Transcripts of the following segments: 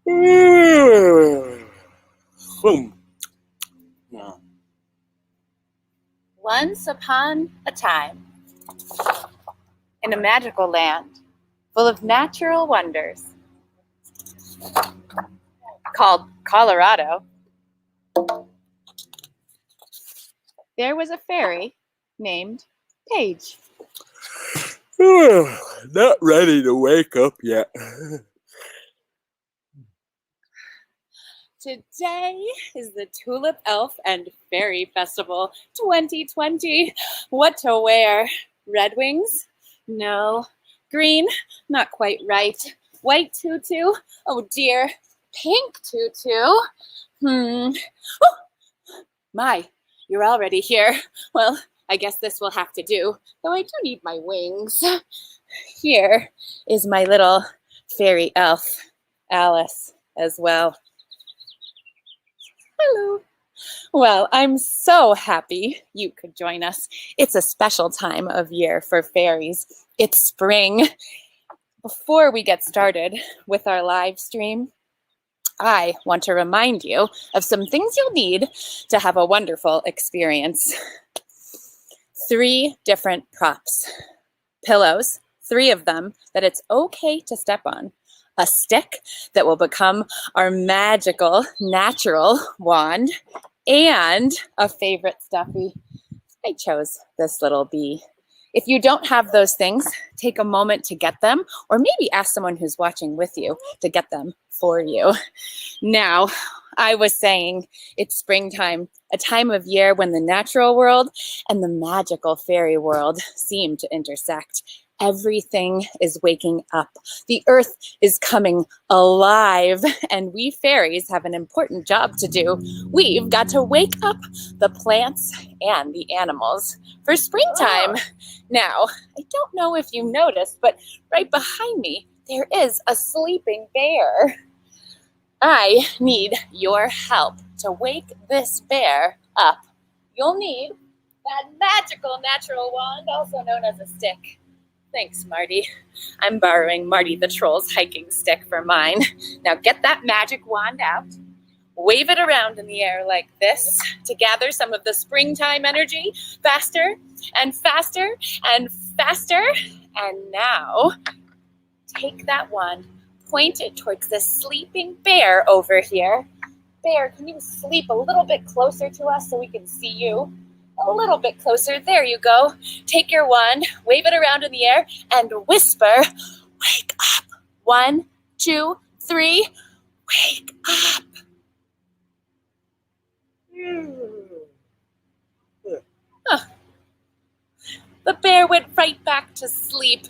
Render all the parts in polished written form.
Once upon a time, in a magical land full of natural wonders called Colorado, there was a fairy named Paige. Not ready to wake up yet. Today is the Tulip Elf and Fairy Festival 2020. What to wear? Red wings? No. Green? Not quite right. White tutu? Oh dear. Pink tutu? Oh, my, you're already here. Well, I guess this will have to do, though I do need my wings. Here is my little fairy elf, Alice, as well. Hello. Well, I'm so happy you could join us. It's a special time of year for fairies. It's spring. Before we get started with our live stream, I want to remind you of some things you'll need to have a wonderful experience. 3 different props. Pillows, 3 of them that it's okay to step on. A stick that will become our magical natural wand, and a favorite stuffy. I chose this little bee. If you don't have those things, take a moment to get them, or maybe ask someone who's watching with you to get them for you. Now, I was saying it's springtime, a time of year when the natural world and the magical fairy world seem to intersect. Everything is waking up. The earth is coming alive, and we fairies have an important job to do. We've got to wake up the plants and the animals for springtime. Now, I don't know if you noticed, but right behind me, there is a sleeping bear. I need your help to wake this bear up. You'll need that magical natural wand, also known as a stick. Thanks, Marty. I'm borrowing Marty the Troll's hiking stick for mine. Now get that magic wand out. Wave it around in the air like this to gather some of the springtime energy faster and faster and faster. And now take that wand, point it towards the sleeping bear over here. Bear, can you sleep a little bit closer to us so we can see you? A little bit closer. There you go. Take your wand, wave it around in the air, and whisper, wake up. 1, 2, 3, wake up. The bear went right back to sleep.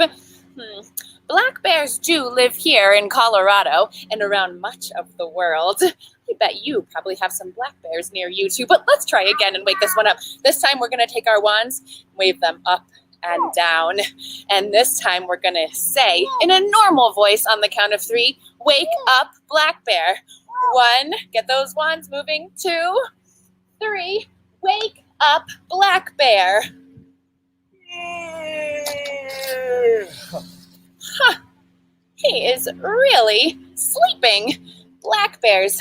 Black bears do live here in Colorado and around much of the world. I bet you probably have some black bears near you too, but let's try again and wake this one up. This time we're going to take our wands, wave them up and down. And this time we're going to say in a normal voice on the count of 3, wake up, black bear. 1, get those wands moving. 2, 3, wake up, black bear. He is really sleeping. Black bears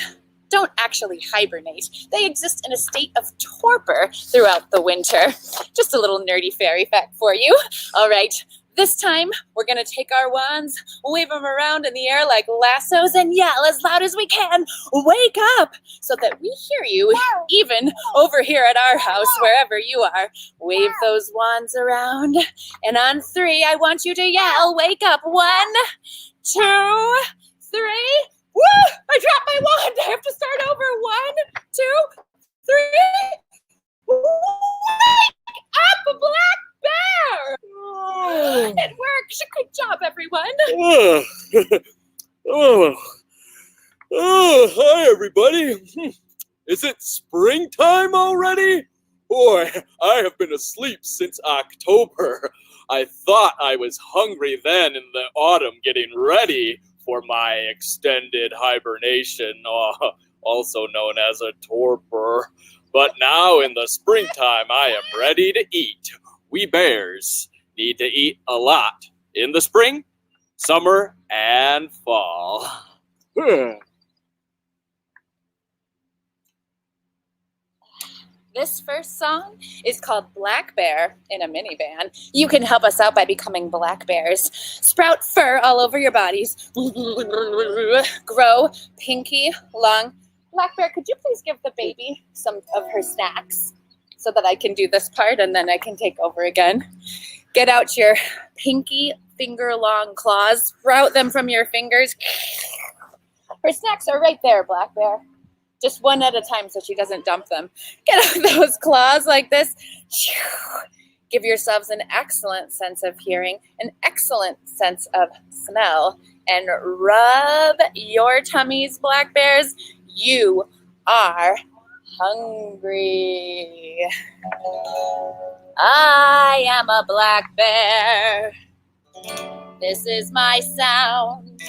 don't actually hibernate. They exist in a state of torpor throughout the winter. Just a little nerdy fairy fact for you. All right, this time we're going to take our wands, wave them around in the air like lassos, and yell as loud as we can, wake up, so that we hear you even over here at our house, wherever you are. Wave those wands around, and on 3, I want you to yell, wake up. 1, 2, 3. Woo! I dropped my wand. I have to start over. 1, 2, 3. Wake up, black bear! It worked. Good job, everyone. Hi, everybody. Is it springtime already? Boy, I have been asleep since October. I thought I was hungry then in the autumn getting ready for my extended hibernation, also known as a torpor. But now in the springtime, I am ready to eat. We bears need to eat a lot in the spring, summer, and fall. This first song is called Black Bear in a Minivan. You can help us out by becoming black bears. Sprout fur all over your bodies. Grow pinky long. Black Bear, could you please give the baby some of her snacks so that I can do this part and then I can take over again? Get out your pinky finger long claws. Sprout them from your fingers. Her snacks are right there, Black Bear. Just one at a time so she doesn't dump them. Get out those claws like this. Give yourselves an excellent sense of hearing, an excellent sense of smell, and rub your tummies, black bears. You are hungry. I am a black bear. This is my sound.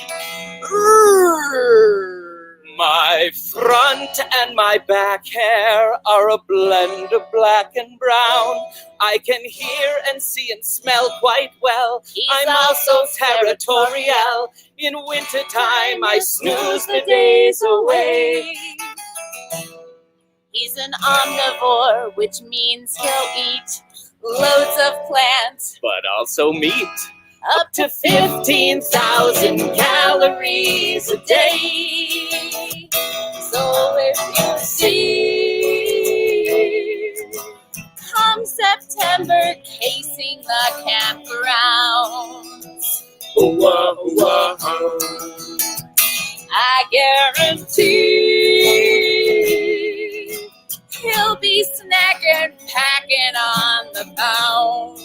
My front and my back hair are a blend of black and brown. I can hear and see and smell quite well. I'm also territorial. In wintertime, I snooze the days away. He's an omnivore, which means he'll eat loads of plants, But also meat. up to 15,000 calories a day. So if you see, come September, casing the campgrounds, I guarantee he'll be snacking, packing on the pound.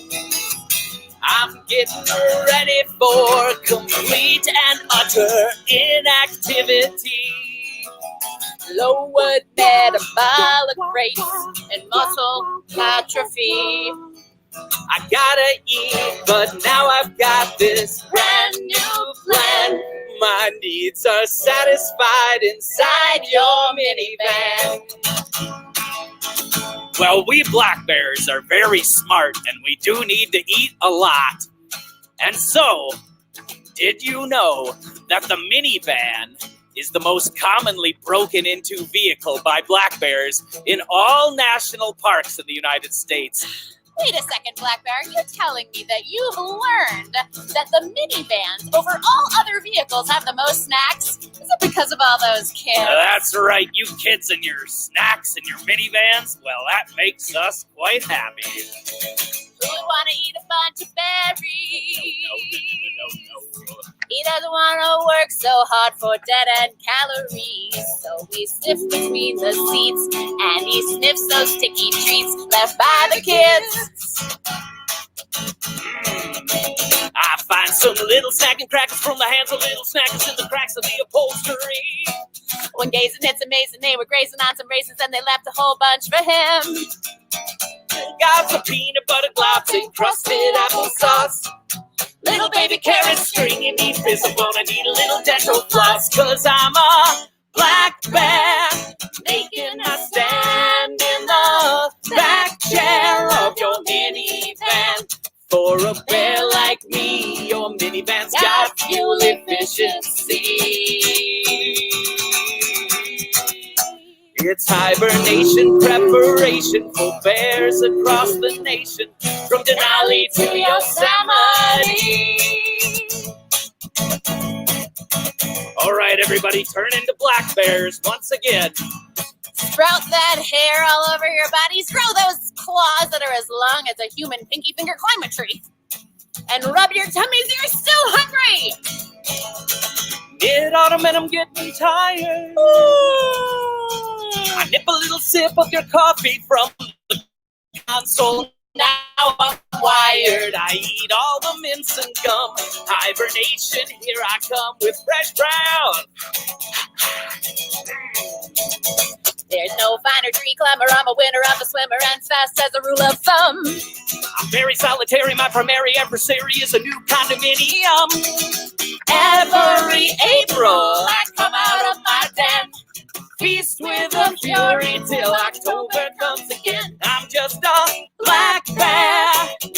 I'm getting ready for complete and utter inactivity. Lowered metabolic rates and muscle atrophy. I gotta eat, but now I've got this brand new plan. My needs are satisfied inside your minivan. Well, we black bears are very smart, and we do need to eat a lot. And so, did you know that the minivan is the most commonly broken into vehicle by black bears in all national parks in the United States? Wait a second, Black Bear. You're telling me that you've learned that the minivans over all other vehicles have the most snacks? Is it because of all those kids? That's right, you kids and your snacks and your minivans. Well, that makes us quite happy. Who would want to eat a bunch of berries? No. He doesn't want to work so hard for dead-end calories. So he sniffs between the seats, and he sniffs those sticky treats left by the kids. I find some little snacking crackers from the hands of little snackers in the cracks of the upholstery. When gazing, it's amazing. They were grazing on some raisins, and they left a whole bunch for him. Got some peanut butter globs and crusted applesauce. Little baby carrots, stringy meat, visible, I need a little dental floss. Cause I'm a black bear, making a stand in the back chair of your minivan. For a bear like me, your minivan's got fuel efficiency. It's hibernation preparation for bears across the nation, from Denali to Yosemite. All right, everybody, turn into black bears once again. Sprout that hair all over your bodies. Grow those claws that are as long as a human pinky finger. Climb a tree. And rub your tummies. You're still hungry. Mid-autumn and I'm getting tired. I nip a little sip of your coffee from the console. Now I'm wired. I eat all the mince and gum. Hibernation, here I come with fresh brown. There's no finer tree climber. I'm a winner, I'm a swimmer, and fast as a rule of thumb. I'm very solitary. My primary adversary is a new condominium. Every April, I come out of my den. Feast with a fury till October comes again. I'm just a black bear,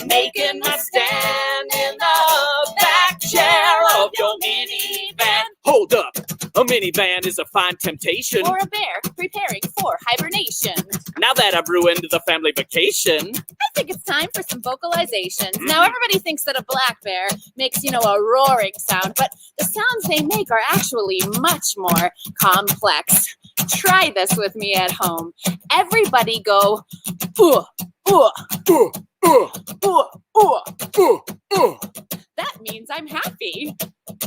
making my stand in the back chair of your minivan. Hold up, a minivan is a fine temptation. Or a bear preparing for hibernation. Now that I've ruined the family vacation. I think it's time for some vocalizations. Now, everybody thinks that a black bear makes, a roaring sound, but the sounds they make are actually much more complex. Try this with me at home. Everybody go, That means I'm happy.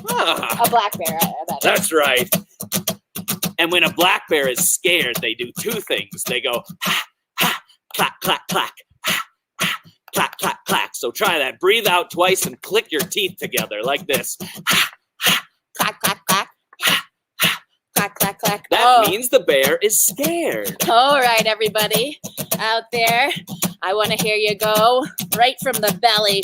Ah, A black bear, that is. that's right. And when a black bear is scared, they do two things. They go, ha, ha, clack, clack, clack, ha, ha, clack, clack, clack. So try that. Breathe out twice and click your teeth together like this. Ha, ha, Clack, clack, clack. ha, ha. Clack, clack, clack. That means the bear is scared. All right, everybody out there, I want to hear you go right from the belly.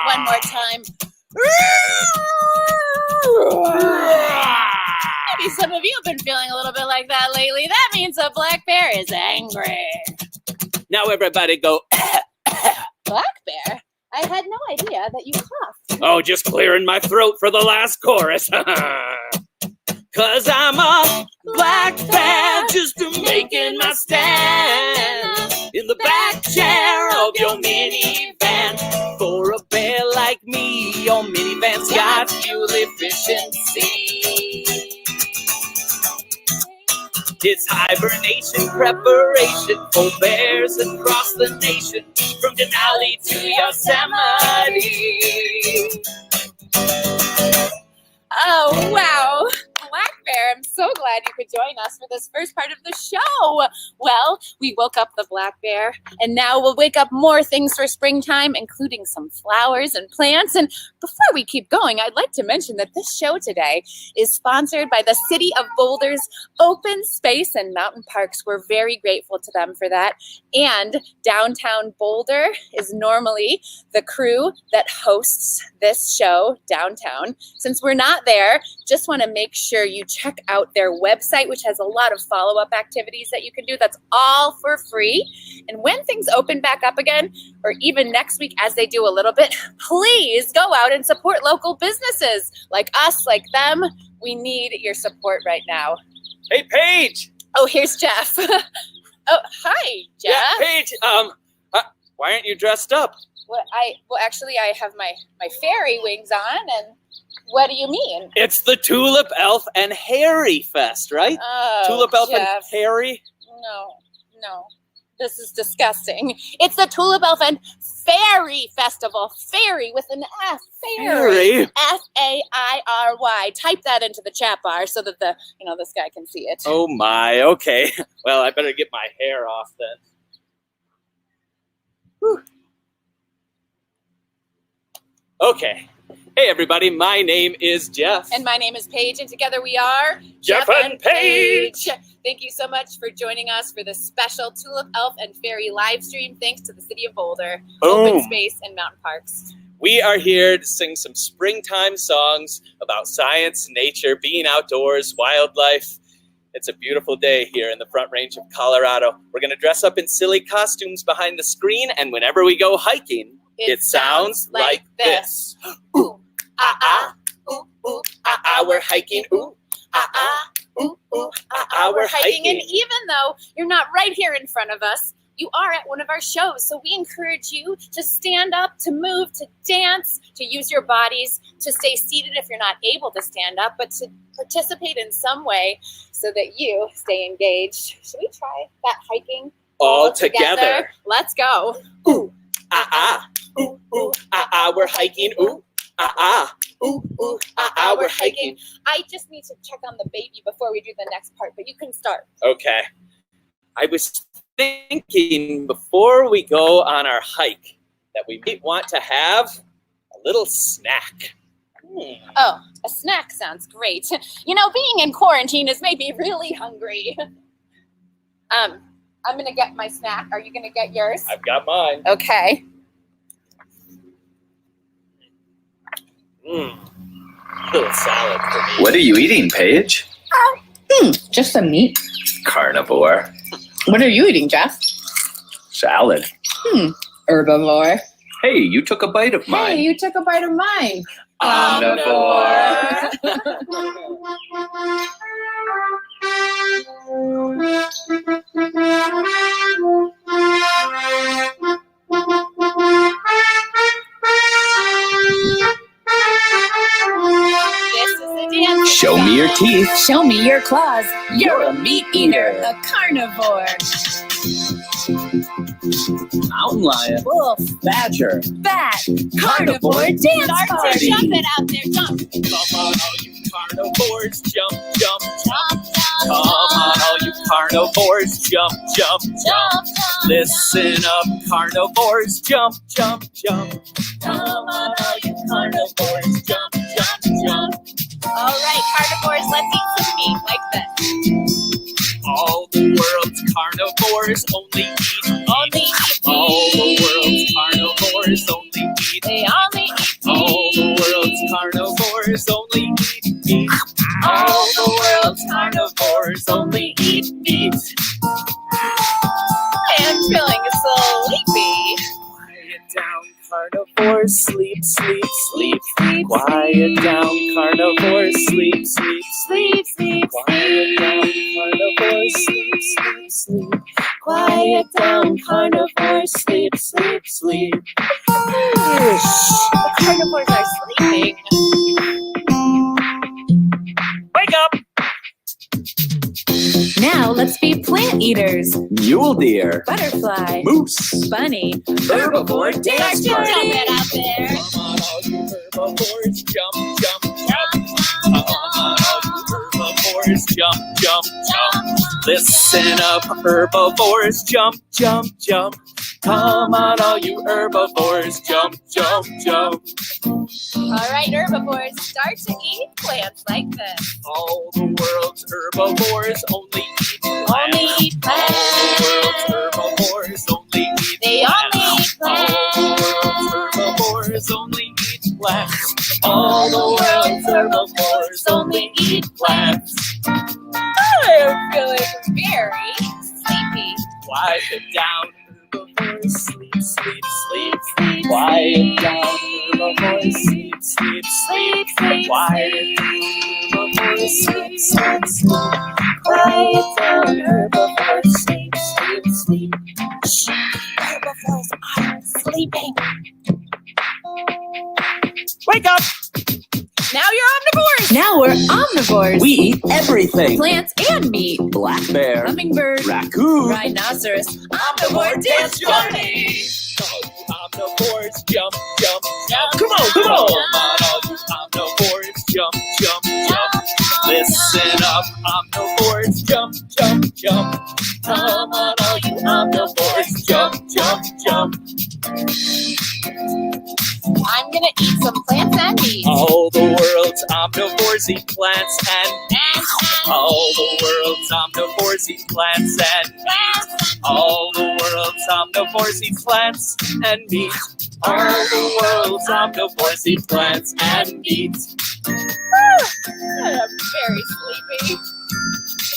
One more time. Maybe some of you have been feeling a little bit like that lately. That means a black bear is angry. Now everybody go, Black bear? I had no idea that you coughed. oh, just clearing my throat for the last chorus. 'Cause I'm a black bear just making my stand in the back chair of your minivan. For a bear like me, your minivan's got fuel efficiency. It's hibernation preparation for bears across the nation, from Denali to Yosemite. Oh, wow. Black Bear, I'm so glad you could join us for this first part of the show. Well, we woke up the black bear, and now we'll wake up more things for springtime, including some flowers and plants. And before we keep going, I'd like to mention that this show today is sponsored by the City of Boulder's Open Space and Mountain Parks. We're very grateful to them for that. And Downtown Boulder is normally the crew that hosts this show downtown. Since we're not there, just want to make sure you check out their website, which has a lot of follow-up activities that you can do. That's all for free. And when things open back up again, or even next week as they do a little bit, please go out and support local businesses like us, like them. We need your support right now. Hey, Paige! Oh, here's Jeff. Oh, hi, Jeff. Yeah, Paige, why aren't you dressed up? Well, actually, I have my fairy wings on, and what do you mean? It's the Tulip, Elf, and Harry Fest, right? Oh, Tulip, Elf, Jeff. and Harry? No. This is disgusting. It's the Tulip, Elf, and Fairy Festival. Fairy with an F. Fairy. F-A-I-R-Y. Type that into the chat bar so that this guy can see it. Oh my, okay. Well, I better get my hair off then. Whew. Okay. Hey everybody, my name is Jeff. And my name is Paige, and together we are Jeff and Paige. Thank you so much for joining us for this special Tulip, Elf, and Fairy live stream. Thanks to the City of Boulder, Open Space, and Mountain Parks. We are here to sing some springtime songs about science, nature, being outdoors, wildlife. It's a beautiful day here in the Front Range of Colorado. We're going to dress up in silly costumes behind the screen, and whenever we go hiking, it sounds like this. Ooh, ah, ah, ooh, ooh, ah, ah, we're hiking. Ooh, ah, ah, ooh, ooh, ah, ah, we're hiking. And even though you're not right here in front of us, you are at one of our shows. So we encourage you to stand up, to move, to dance, to use your bodies, to stay seated if you're not able to stand up, but to participate in some way so that you stay engaged. Should we try that hiking all together? Let's go. Ooh, ah, ah, ooh, ooh, ah, ah, we're hiking. Ooh, ah, ah, ooh, ooh, ah, ah, we're hiking. I just need to check on the baby before we do the next part, but you can start. Okay. I was thinking before we go on our hike that we might want to have a little snack. Oh, a snack sounds great. Being in quarantine has made me really hungry. I'm going to get my snack. Are you going to get yours? I've got mine. Okay. A little salad for me. What are you eating, Paige? Just some meat. Carnivore. What are you eating, Jeff? Salad. Herbivore. Hey, you took a bite of mine. Hey, you took a bite of mine. Omnivore. This is the dance. Show me your teeth. Show me your claws. You're a meat eater. A carnivore. Mountain lion. Wolf. Badger. Bat. Carnivore dance Start to party. jump it out there. Jump. Come on, all you carnivores, jump, jump, Jump, Come on, all you carnivores, jump, jump, jump. Listen up, carnivores, jump, jump, jump. Come on, all you carnivores, jump, jump, jump. All right, carnivores, let's eat some meat like this. All the world's carnivores only eat. All the world's carnivores only eat. They only eat All the world's carnivores only eat meat. All the world's carnivores only eat meat. I'm feeling sleepy. Quiet down, carnivores, sleep, sleep, sleep. Quiet down, carnivores, sleep, sleep, sleep. Quiet down, carnivores, sleep, sleep, sleep. Quiet down, carnivores, sleep, sleep, sleep. The carnivores are sleeping. Wake up! Now let's be plant eaters. Mule deer. Butterfly. Moose. Bunny. Herbivore dance Jump party. it out there. Come on, all you herbivores, jump, jump, jump. Come on, all you herbivores, jump, jump, jump. Listen up, herbivores, jump, jump, jump. Come on, all you herbivores, jump, jump, jump. All right, herbivores, start to eat plants like this. All the world's herbivores only eat plants. Only eat plants. All the world's herbivores only eat They only eat All the world's herbivores only eat plants. All the world's herbivores only eat plants. I am feeling very sleepy. Quiet down, herbivores, sleep, sleep, sleep. Quiet down, herbivores, sleep, sleep, sleep. Quiet down, herbivores, sleep, sleep, sleep. Quiet down, herbivores, sleep, sleep, sleep. Shh, herbivores are sleeping. Wake up! Now you're omnivores. Now we're omnivores. We eat everything. Plants and meat. Black bear. Hummingbird. Raccoon. Rhinoceros. Omnivore dance party. All you omnivores, jump, jump, jump. Come on, come Come on. on, all you omnivores, jump, jump, jump. Listen up, omnivores, jump, jump, jump. Come on, all you omnivores, jump, jump, jump. I'm gonna eat some plants and meat. All the world's omnivores eat plants and all the world's omnivores eat plants and all the world's omnivores eat plants and meat. All the world's omnivores eat plants and meat. I'm very sleepy.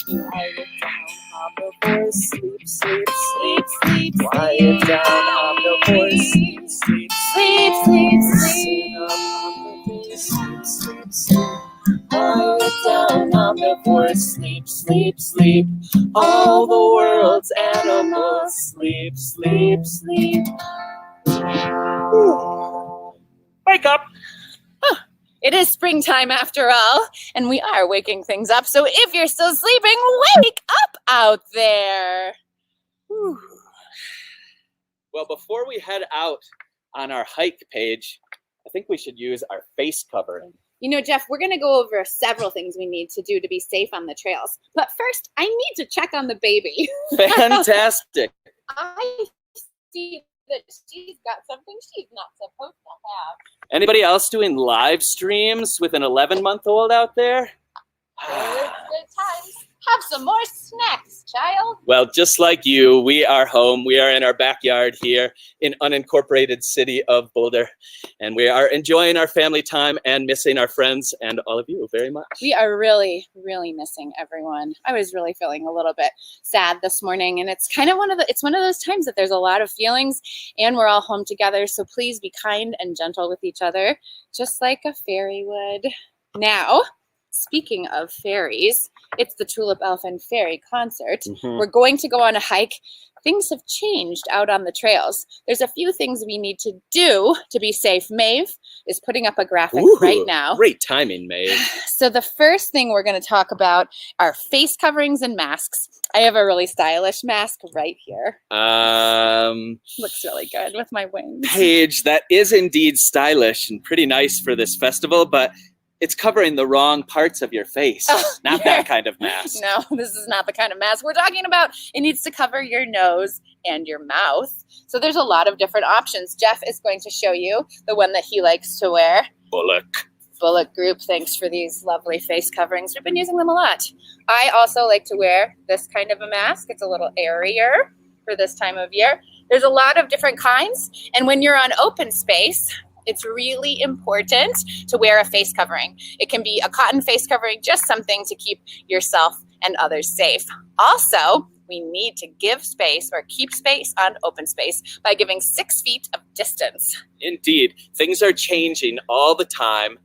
Quiet down, omnivores, sleep, sleep, sleep. Sleep, Quiet down, omnivores, sleep, sleep, sleep, sleep, Listen up, omnivores, sleep, sleep, sleep. Quiet down, omnivores, sleep, sleep, sleep. All the world's animals sleep, sleep, sleep. Wake up! It is springtime after all, and we are waking things up. So if you're still sleeping, wake up out there. Whew. Well, before we head out on our hike, Paige, I think we should use our face covering. You know, Jeff, we're going to go over several things we need to do to be safe on the trails. But first, I need to check on the baby. Fantastic. I see that she's got something she's not supposed to have. Anybody else doing live streams with an 11-month-old out there? It's good times. Have some more snacks, child. Well, just like you, we are home. We are in our backyard here in unincorporated city of Boulder, and we are enjoying our family time and missing our friends and all of you very much. We are really, really missing everyone. I was really feeling a little bit sad this morning, and it's kind of one of those times that there's a lot of feelings, and we're all home together. So please be kind and gentle with each other, just like a fairy would. Now, speaking of fairies, it's the Tulip Elf and Fairy concert. We're going to go on a hike. Things have changed out on the trails. There's a few things we need to do to be safe. Maeve is putting up a graphic right now. Great timing, Maeve. So the first thing we're going to talk about are face coverings and masks. I have a really stylish mask right here. Looks really good with my wings. Paige, that is indeed stylish and pretty nice for this festival, but it's covering the wrong parts of your face. Not that kind of mask. No, this is not the kind of mask we're talking about. It needs to cover your nose and your mouth. So there's a lot of different options. Jeff is going to show you the one that he likes to wear. Bullock Group, thanks for these lovely face coverings. We've been using them a lot. I also like to wear this kind of a mask. It's a little airier for this time of year. There's a lot of different kinds. And when you're on open space, it's really important to wear a face covering. It can be a cotton face covering, just something to keep yourself and others safe. Also, we need to give space or keep space on open space by giving 6 feet of distance. Indeed. Things are changing all the time.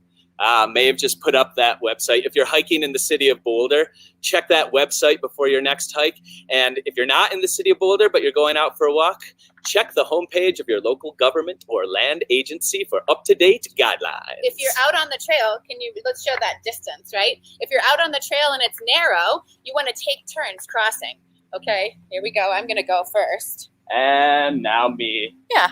Maeve just put up that website. If you're hiking in the city of Boulder, check that website before your next hike. And if you're not in the city of Boulder, but you're going out for a walk, check the homepage of your local government or land agency for up-to-date guidelines. If you're out on the trail, let's show that distance, right? If you're out on the trail and it's narrow, you want to take turns crossing. Okay, here we go. I'm going to go first. And now me. Yeah.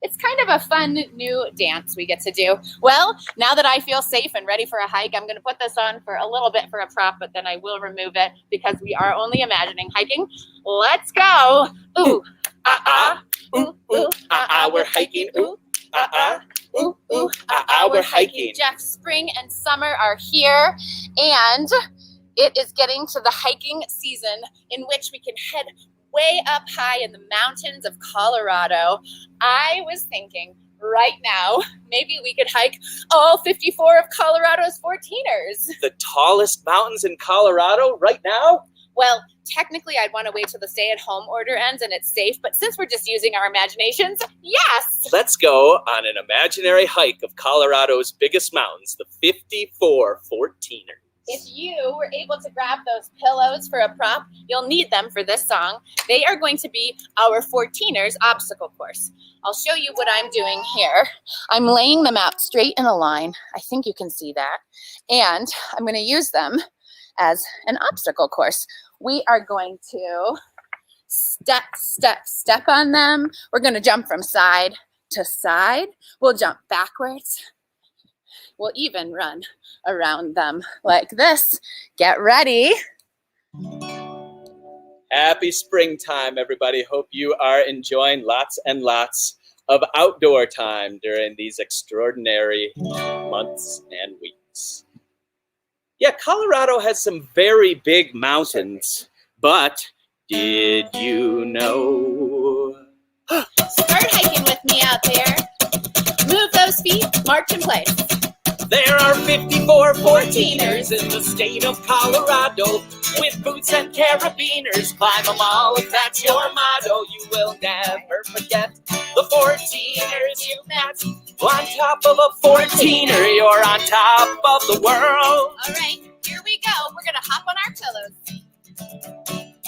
It's kind of a fun new dance we get to do. Well, now that I feel safe and ready for a hike, I'm going to put this on for a little bit for a prop, but then I will remove it because we are only imagining hiking. Let's go. Ooh, ooh, ooh, we're hiking. Ooh, ooh, ooh, we're hiking. Jeff, spring and summer are here, and it is getting to the hiking season in which we can head way up high in the mountains of Colorado. I was thinking right now, maybe we could hike all 54 of Colorado's 14ers. The tallest mountains in Colorado right now? Well, technically I'd want to wait till the stay-at-home order ends and it's safe, but since we're just using our imaginations, yes! Let's go on an imaginary hike of Colorado's biggest mountains, the 54 14ers. If you were able to grab those pillows for a prop, you'll need them for this song. They are going to be our 14ers obstacle course. I'll show you what I'm doing here. I'm laying them out straight in a line. I think you can see that. And I'm going to use them as an obstacle course. We are going to step on them. We're going to jump from side to side. We'll jump backwards. We'll even run around them like this. Get ready. Happy springtime, everybody. Hope you are enjoying lots and lots of outdoor time during these extraordinary months and weeks. Yeah, Colorado has some very big mountains, but did you know? Start hiking with me out there. Move those feet, march in place. There are 54 14ers in the state of Colorado with boots and carabiners. Climb them all if that's your motto. You will never forget the 14ers you met. On top of a 14er, you're on top of the world. All right, here we go. We're going to hop on our pillows.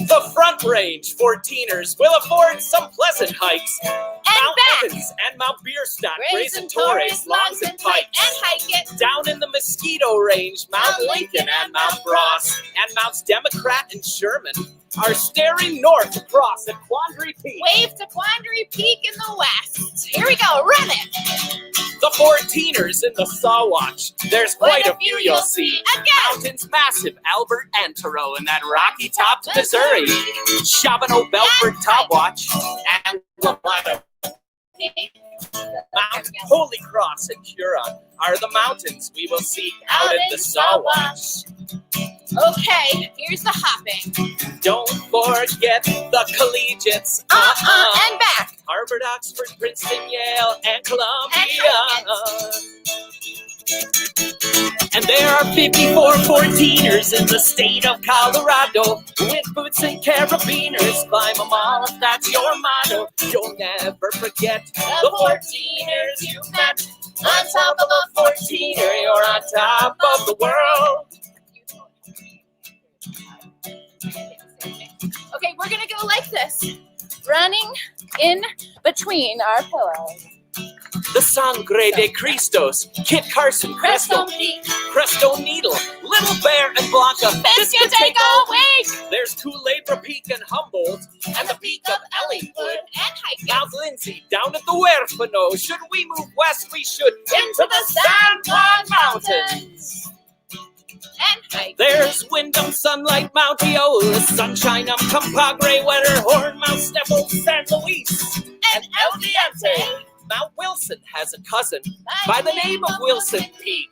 The Front Range 14ers will afford some pleasant hikes. Mount back. Evans and Mount Bierstadt, Grayson, Grayson, Torres, Longs, and Pikes. And hike it. Down in the Mosquito Range, Mount Lincoln and Mount Ross, and Mounts Democrat and Sherman are staring north across at Quandary Peak. Wave to Quandary Peak in the west. Here we go, run it. The 14ers in the Sawatch. There's quite a few you'll see. Again. Mountains massive, Albert and Toro, and that rocky top to Missouri. Chabonneau, Belford, Topwatch, and Lombardo. Mount Holy Cross and Huron are the mountains we will seek out in the Sawatch. Okay, here's the hopping. Don't forget the collegiates. And back. Harvard, Oxford, Princeton, Yale, and Columbia. And there are 54 14ers in the state of Colorado with boots and carabiners. Climb them all if that's your motto. You'll never forget the 14ers you met. On top of a 14er, you're on top of the world. Okay, we're gonna go like this. Running in between our pillows. The Sangre de Cristos, Kit Carson, Cresto Pete, Cresto Needle, Little Bear, and Blanca. This can take all week. There's Tulip, Peak, and Humboldt, and the peak of Ellingwood. And hiking. Now Lindsay, down at the Huerfano. Should we move west? We should into the San Juan Mountains. And hiking. There's Wyndham, Sunlight, Mount Eola, Sunshine, Compagre, Wetterhorn, Mount Stemple, San Luis, and El Diente. Mount Wilson has a cousin by the name of Wilson Peak.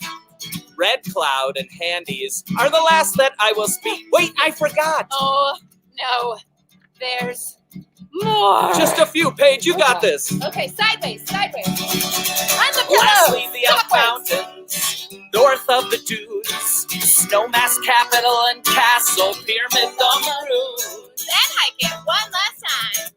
Red Cloud and Handies are the last that I will speak. Wait, I forgot. Oh, no. There's more. Just a few, Paige. You got this. Okay, sideways. On the pillow. Lastly, the Elk Mountains, north of the dunes, Snowmass Capital and Castle, Pyramid the Maroon. And hiking one last time.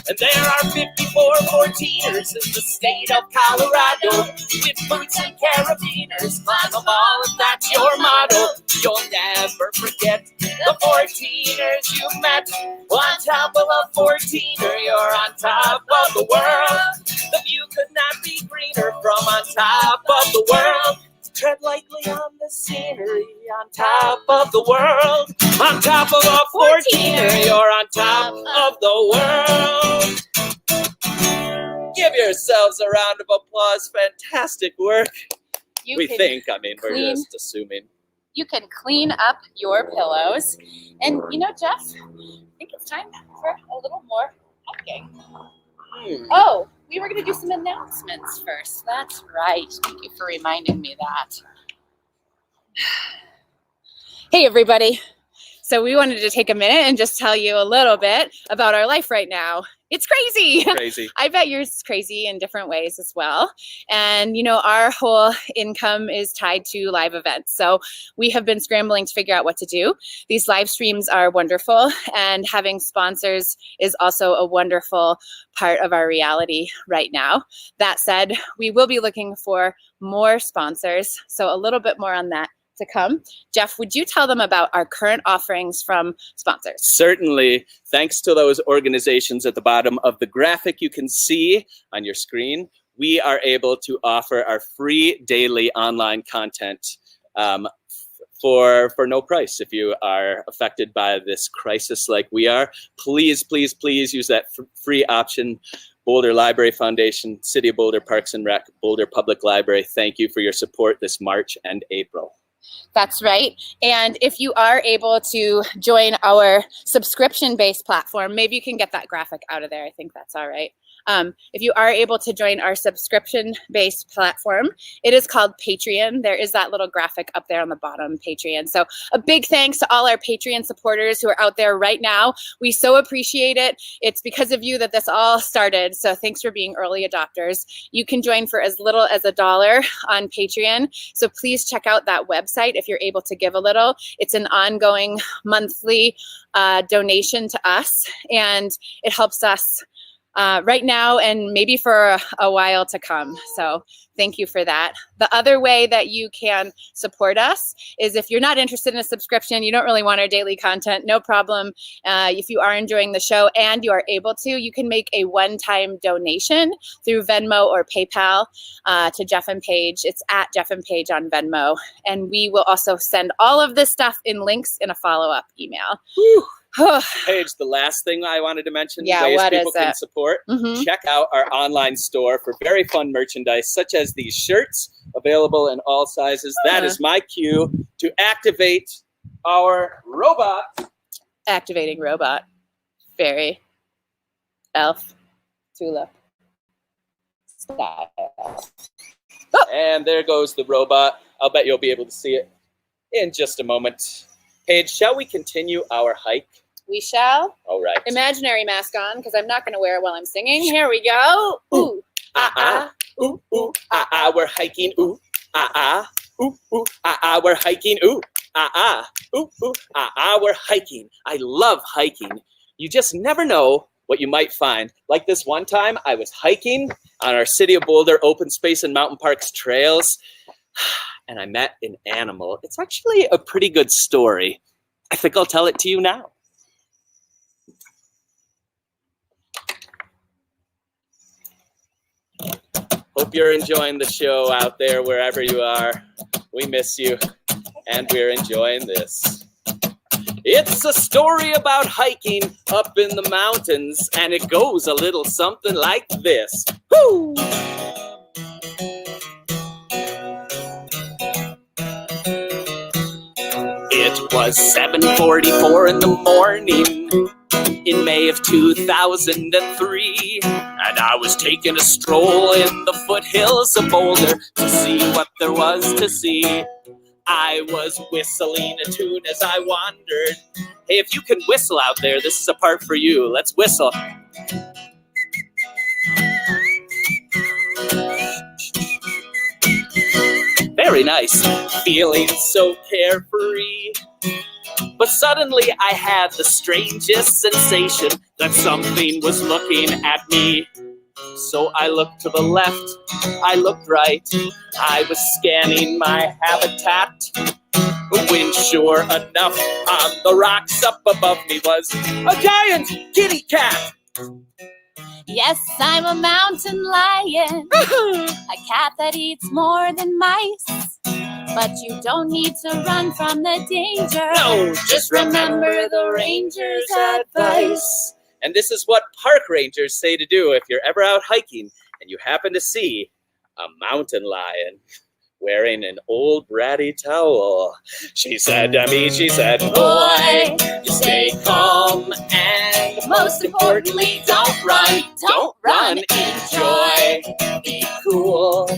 And there are 54 14ers in the state of Colorado with boots and carabiners. Climb them all if that's your motto. You'll never forget the 14ers you met. On top of a 14er, you're on top of the world. The view could not be greener from on top of the world. Tread lightly on the scenery, on top of the world. On top of a 14er, you're on top of the world. Give yourselves a round of applause. Fantastic work. We're just assuming. You can clean up your pillows. And you know, Jeff, I think it's time for a little more hiking. Oh, we were going to do some announcements first. That's right. Thank you for reminding me that. Hey, everybody. So we wanted to take a minute and just tell you a little bit about our life right now. It's crazy. Crazy. I bet yours is crazy in different ways as well. And, you know, our whole income is tied to live events. So we have been scrambling to figure out what to do. These live streams are wonderful, and having sponsors is also a wonderful part of our reality right now. That said, we will be looking for more sponsors. So a little bit more on that to come. Jeff, would you tell them about our current offerings from sponsors? Certainly. Thanks to those organizations at the bottom of the graphic you can see on your screen, we are able to offer our free daily online content for no price. If you are affected by this crisis like we are, please use that free option. Boulder Library Foundation, City of Boulder Parks and Rec, Boulder Public Library, thank you for your support this March and April. That's right. And if you are able to join our subscription-based platform, maybe you can get that graphic out of there. I think that's all right. If you are able to join our subscription-based platform, it is called Patreon. There is that little graphic up there on the bottom, Patreon. So a big thanks to all our Patreon supporters who are out there right now. We so appreciate it. It's because of you that this all started. So thanks for being early adopters. You can join for as little as $1 on Patreon. So please check out that website if you're able to give a little. It's an ongoing monthly donation to us, and it helps us right now and maybe for a while to come. So thank you for that. The other way that you can support us is if you're not interested in a subscription, you don't really want our daily content, no problem. If you are enjoying the show and you are able to, you can make a one-time donation through Venmo or PayPal to Jeff and Paige. It's at Jeff and Paige on Venmo. And we will also send all of this stuff in links in a follow-up email. Paige, the last thing I wanted to mention, Yeah, ways what people is can it? support. Mhm. Check out our online store for very fun merchandise, such as these shirts, available in all sizes. That is my cue to activate our robot. Activating robot. Fairy. Elf. Tulip. Style. And there goes the robot. I'll bet you'll be able to see it in just a moment. Paige, shall we continue our hike? We shall. All right. Imaginary mask on, because I'm not going to wear it while I'm singing. Here we go. Ooh, Ooh, ooh, we're hiking. Ooh, ooh, ooh, we're hiking. Ooh, ooh, ooh, we're hiking. I love hiking. You just never know what you might find. Like this one time, I was hiking on our City of Boulder Open Space and Mountain Parks trails, and I met an animal. It's actually a pretty good story. I think I'll tell it to you now. Hope you're enjoying the show out there wherever you are. We miss you, and we're enjoying this. It's a story about hiking up in the mountains, and it goes a little something like this. Woo! It was 7:44 in the morning in May of 2003, and I was taking a stroll in the foothills of Boulder to see what there was to see. I was whistling a tune as I wandered. Hey, if you can whistle out there, this is a part for you. Let's whistle. Very nice. Feeling so carefree. But suddenly I had the strangest sensation that something was looking at me. So I looked to the left, I looked right, I was scanning my habitat, when sure enough, on the rocks up above me was a giant kitty cat. yes, I'm a mountain lion, a cat that eats more than mice. But you don't need to run from the danger. No, just remember the ranger's advice. And this is what park rangers say to do if you're ever out hiking and you happen to see a mountain lion wearing an old ratty towel. She said to me, she said, boy, you stay calm, and most importantly, don't run. Don't run, enjoy, be cool,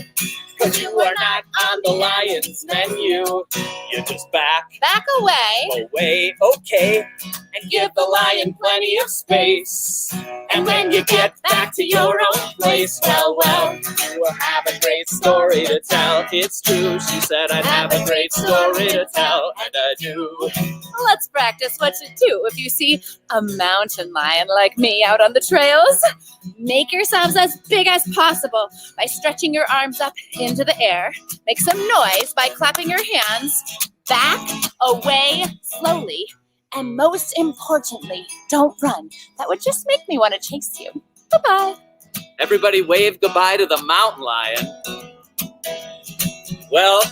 'cause you are not on the lion's menu. You just back away, okay, and give the lion plenty of space. And when you get back to your own place, well, you will have a great story to tell. It's true, she said, I'd have a great story to tell, and I do. Let's practice what to do if you see a mountain lion like me out on the trails. Make yourselves as big as possible by stretching your arms up into the air. Make some noise by clapping your hands. Back away slowly. And most importantly, don't run. That would just make me want to chase you. Bye-bye. Everybody wave goodbye to the mountain lion. Well,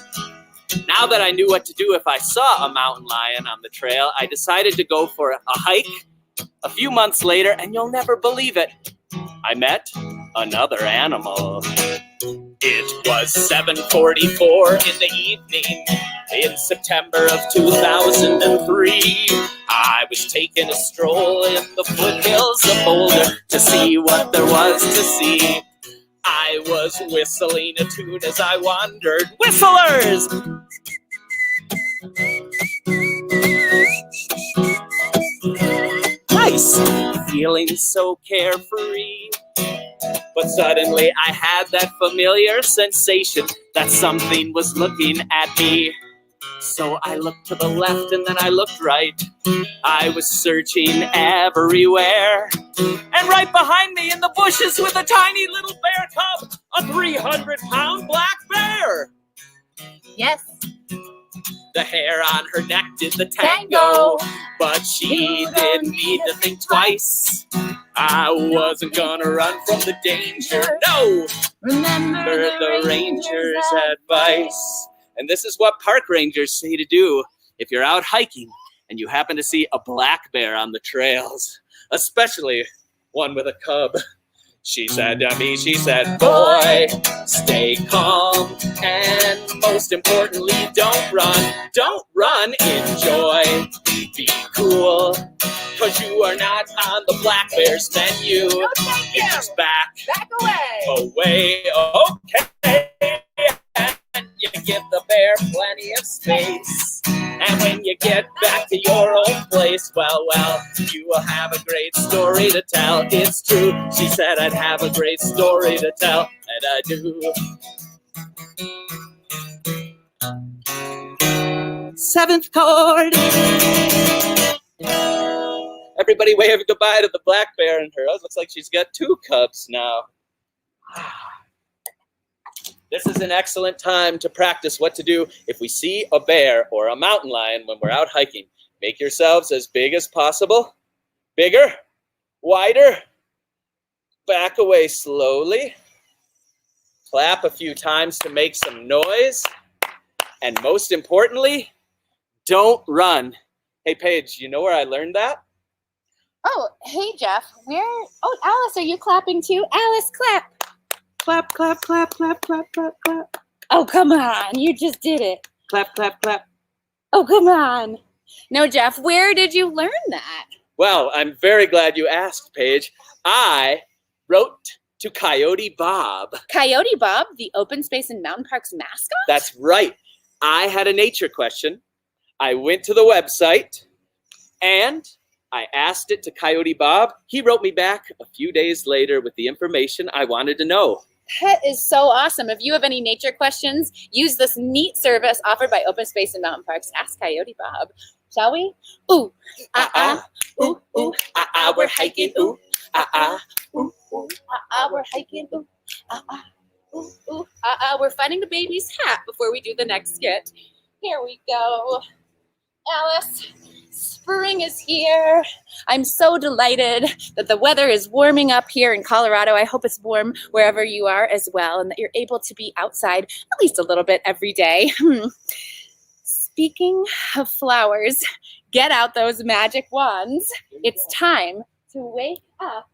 now that I knew what to do if I saw a mountain lion on the trail, I decided to go for a hike. A few months later, and you'll never believe it, I met another animal. It was 7:44 in the evening in September of 2003. I was taking a stroll in the foothills of Boulder to see what there was to see. I was whistling a tune as I wandered. Whistlers! Nice! Feeling so carefree. But suddenly I had that familiar sensation that something was looking at me. So I looked to the left and then I looked right. I was searching everywhere. And right behind me in the bushes with a tiny little bear cub, a 300-pound black bear. Yes. The hair on her neck did the tango, but she didn't need to think twice. I wasn't gonna run from the danger. No! Remember the ranger's advice. And this is what park rangers say to do if you're out hiking and you happen to see a black bear on the trails, especially one with a cub. She said to me, she said, boy, stay calm, and most importantly, don't run, enjoy, be cool, 'cause you are not on the black bear's menu. No, thank you. You're just back away. Okay, and you give the bear plenty of space. And when you get back to your old place. Well, you will have a great story to tell. It's true, she said I'd have a great story to tell, and I do. Seventh chord. Everybody wave goodbye to the black bear and her. It looks like she's got 2 cubs now. This is an excellent time to practice what to do if we see a bear or a mountain lion when we're out hiking. Make yourselves as big as possible. Bigger, wider. Back away slowly. Clap a few times to make some noise. And most importantly, don't run. Hey, Paige, you know where I learned that? Oh, hey, Jeff. Oh, Alice, are you clapping too? Alice, clap. Clap, clap, clap, clap, clap, clap, clap. Oh, come on. You just did it. Clap, clap, clap. Oh, come on. No, Jeff, where did you learn that? Well, I'm very glad you asked, Paige. I wrote to Coyote Bob. Coyote Bob, the Open Space and Mountain Parks mascot? That's right. I had a nature question. I went to the website and I asked it to Coyote Bob. He wrote me back a few days later with the information I wanted to know. That is so awesome. If you have any nature questions, use this neat service offered by Open Space and Mountain Parks. Ask Coyote Bob. Shall we? Ooh, ooh, ooh, we're hiking. Ooh, ooh, ooh, we're hiking. Ooh, ooh, ooh, we're finding the baby's hat before we do the next skit. Here we go. Alice, spring is here. I'm so delighted that the weather is warming up here in Colorado. I hope it's warm wherever you are as well, and that you're able to be outside at least a little bit every day. Speaking of flowers, get out those magic wands. It's time to wake up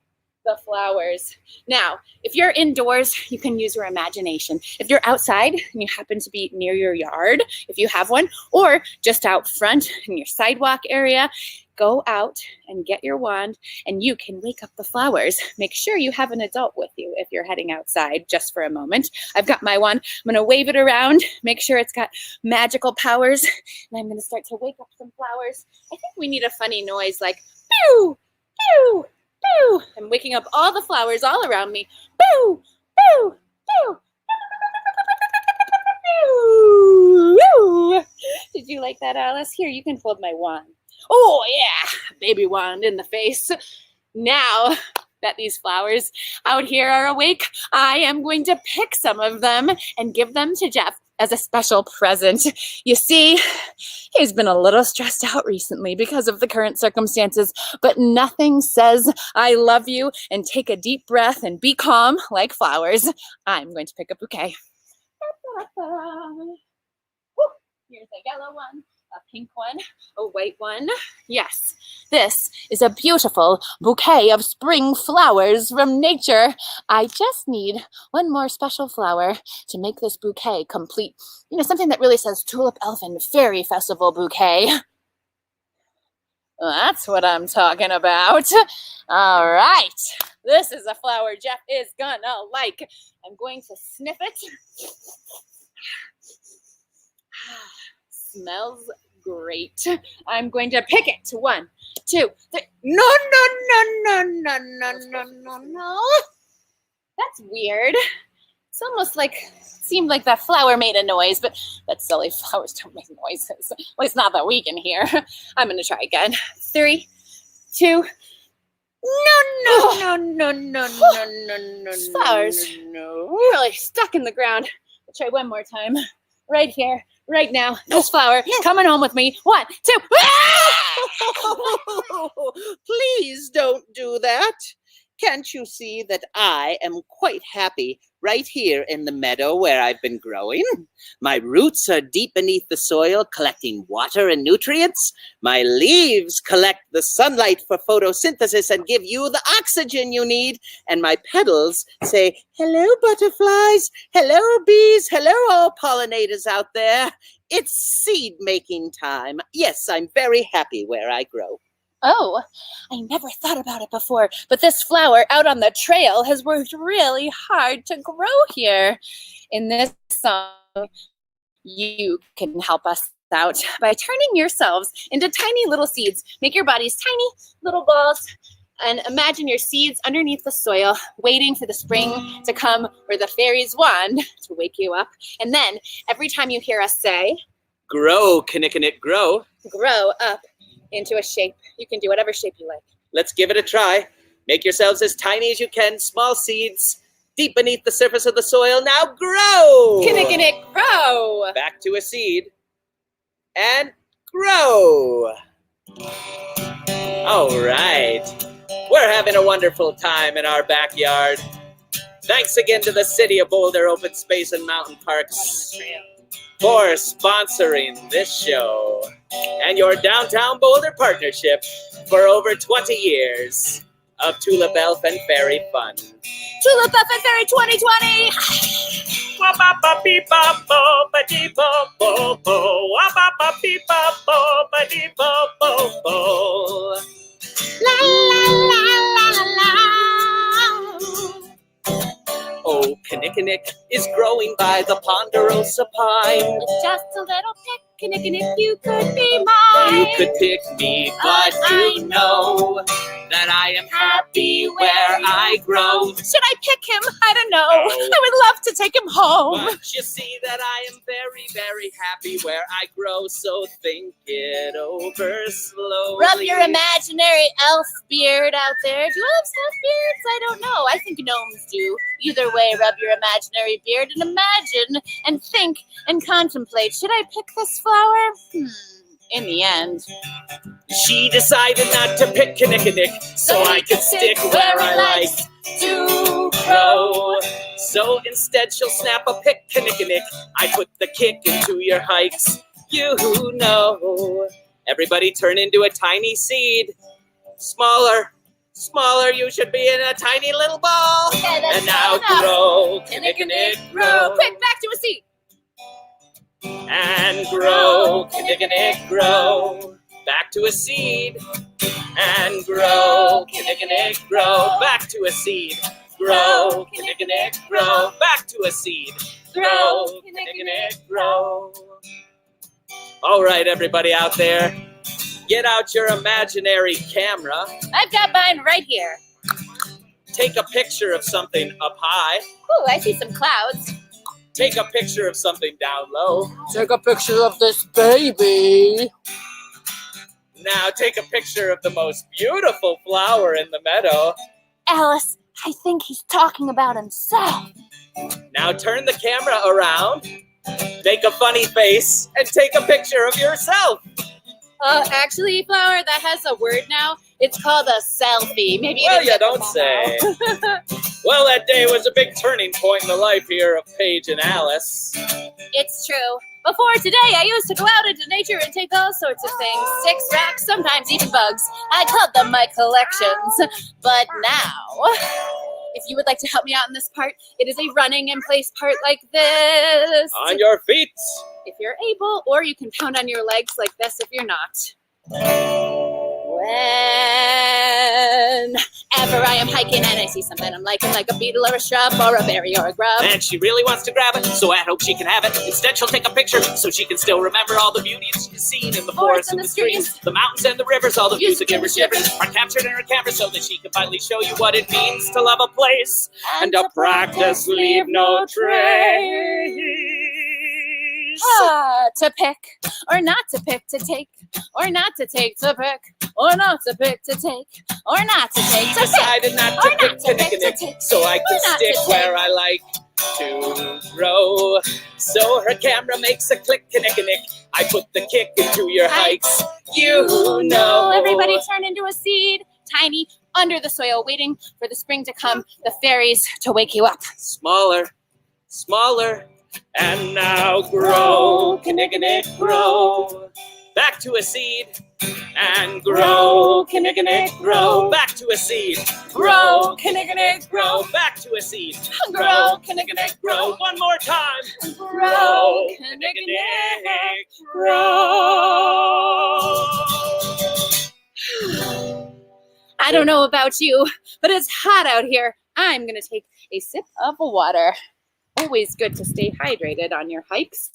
the flowers. Now, if you're indoors, you can use your imagination. If you're outside and you happen to be near your yard, if you have one, or just out front in your sidewalk area, go out and get your wand and you can wake up the flowers. Make sure you have an adult with you if you're heading outside just for a moment. I've got my wand. I'm going to wave it around, make sure it's got magical powers, and I'm going to start to wake up some flowers. I think we need a funny noise like pew, pew, pew. I'm waking up all the flowers all around me. Pew, pew, pew. Pew. Did you like that, Alice? Here, you can hold my wand. Oh, yeah, baby wand in the face. Now that these flowers out here are awake, I am going to pick some of them and give them to Jeff as a special present. You see, he's been a little stressed out recently because of the current circumstances, but nothing says I love you and take a deep breath and be calm like flowers. I'm going to pick a bouquet. Here's a yellow one, a pink one, a white one. Yes, this is a beautiful bouquet of spring flowers from nature. I just need one more special flower to make this bouquet complete. You know, something that really says Tulip Elfin Fairy Festival Bouquet. Well, that's what I'm talking about. All right, this is a flower Jeff is gonna like. I'm going to sniff it. Smells great. I'm going to pick it. 1, 2, 3. No. That's weird. It's almost like, seemed like that flower made a noise, but that silly flowers don't make noises. At least not that we can hear. I'm going to try again. 3, 2. No. Flowers. No. Really stuck in the ground. I'll try one more time. Right here, right now. This flower coming home with me. 1, 2. Please don't do that. Can't you see that I am quite happy right here in the meadow where I've been growing? My roots are deep beneath the soil, collecting water and nutrients. My leaves collect the sunlight for photosynthesis and give you the oxygen you need. And my petals say, hello, butterflies. Hello, bees. Hello, all pollinators out there. It's seed-making time. Yes, I'm very happy where I grow. Oh, I never thought about it before, but this flower out on the trail has worked really hard to grow here. In this song, you can help us out by turning yourselves into tiny little seeds. Make your bodies tiny little balls and imagine your seeds underneath the soil, waiting for the spring to come or the fairy's wand to wake you up. And then every time you hear us say, Grow, Kinnikinnick, grow. grow up into a shape. You can do whatever shape you like. Let's give it a try. Make yourselves as tiny as you can, small seeds, deep beneath the surface of the soil. Now grow! Kinnikinnick, grow! Back to a seed. And grow! All right. We're having a wonderful time in our backyard. Thanks again to the City of Boulder Open Space and Mountain Parks for sponsoring this show and your Downtown Boulder partnership for over 20 years of Tulip Elf and Fairy fun. Tulip Elf and Fairy 2020! La la la la la. Oh, Kinnikinnick is growing by the ponderosa pine. With just a little pick, Kinnikinnick, you could be mine. You could pick me, but you know that I am happy where I grow. Should I pick him? I don't know. I would love to take him home. But you see that I am very, very happy where I grow, so think it over slowly. Rub your imaginary elf beard out there. Do elves have beards? I don't know. I think gnomes do. Either way, rub your imaginary beard and imagine and think and contemplate. Should I pick this flower? In the end. She decided not to pick Kinnikinnick, so I could stick where I like to grow. So instead she'll snap a pick, Kinnikinnick. I put the kick into your hikes, you know. Everybody turn into a tiny seed. Smaller, smaller, you should be in a tiny little ball. Yeah, that's and now enough. grow, Kinnikinnick, grow. Quick, back to a seat. And grow, Kinnikinnick, grow. Back to a seed. And grow, Kinnikinnick, grow. Back to a seed. Grow, Kinnikinnick, grow. Back to a seed. Grow, Kinnikinnick, grow. All right, everybody out there, get out your imaginary camera. I've got mine right here. Take a picture of something up high. Ooh, I see some clouds. Take a picture of something down low. Take a picture of this baby. Now take a picture of the most beautiful flower in the meadow. Alice, I think he's talking about himself. Now turn the camera around, make a funny face, and take a picture of yourself. Actually, flower, that has a word now. It's called a selfie. Maybe Well, didn't you get the don't memo. say. Well, that day was a big turning point in the life here of Paige and Alice. It's true. Before today, I used to go out into nature and take all sorts of things. Sticks, rocks, sometimes even bugs. I called them my collections. But now, if you would like to help me out in this part, it is a running in place part like this. On your feet. If you're able, or you can pound on your legs like this if you're not. Whenever I am hiking and I see something I'm liking, like a beetle or a shrub or a berry or a grub. And she really wants to grab it, so I hope she can have it. Instead, she'll take a picture so she can still remember all the beauties she's seen in the forests and the streams, the mountains and the rivers. All the views that give her shivers are captured in her camera so that she can finally show you what it means to love a place and to practice leave no trace. To pick, or not to pick, to take, or not to take, to pick, or not to pick, to take, or not to take, to pick. Decided not to pick Kinnikinnick, so I can stick where I like to grow. So her camera makes a click, Kinnikinnick. I put the kick into your hikes, you know. Everybody turn into a seed, tiny, under the soil, waiting for the spring to come, the fairies to wake you up. Smaller, smaller. And now grow, Kinnikinnick, grow. Back to a seed. And grow, Kinnikinnick, grow. Back to a seed. Grow, Kinnikinnick, grow. Back to a seed. Grow, Kinnikinnick, Grow one more time. grow, Kinnikinnick, grow. I don't know about you, but it's hot out here. I'm going to take a sip of water. Always good to stay hydrated on your hikes.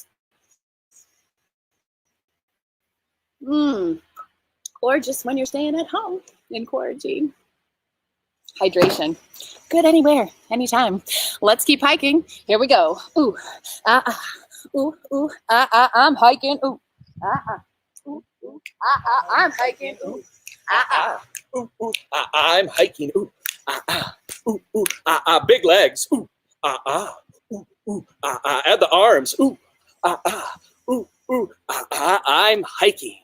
Or just when you're staying at home in quarantine. Hydration. Good anywhere, anytime. Let's keep hiking. Here we go. Ooh, I'm hiking. Ooh, I'm hiking. Ooh, I'm hiking. Big legs. Add the arms. I'm hiking.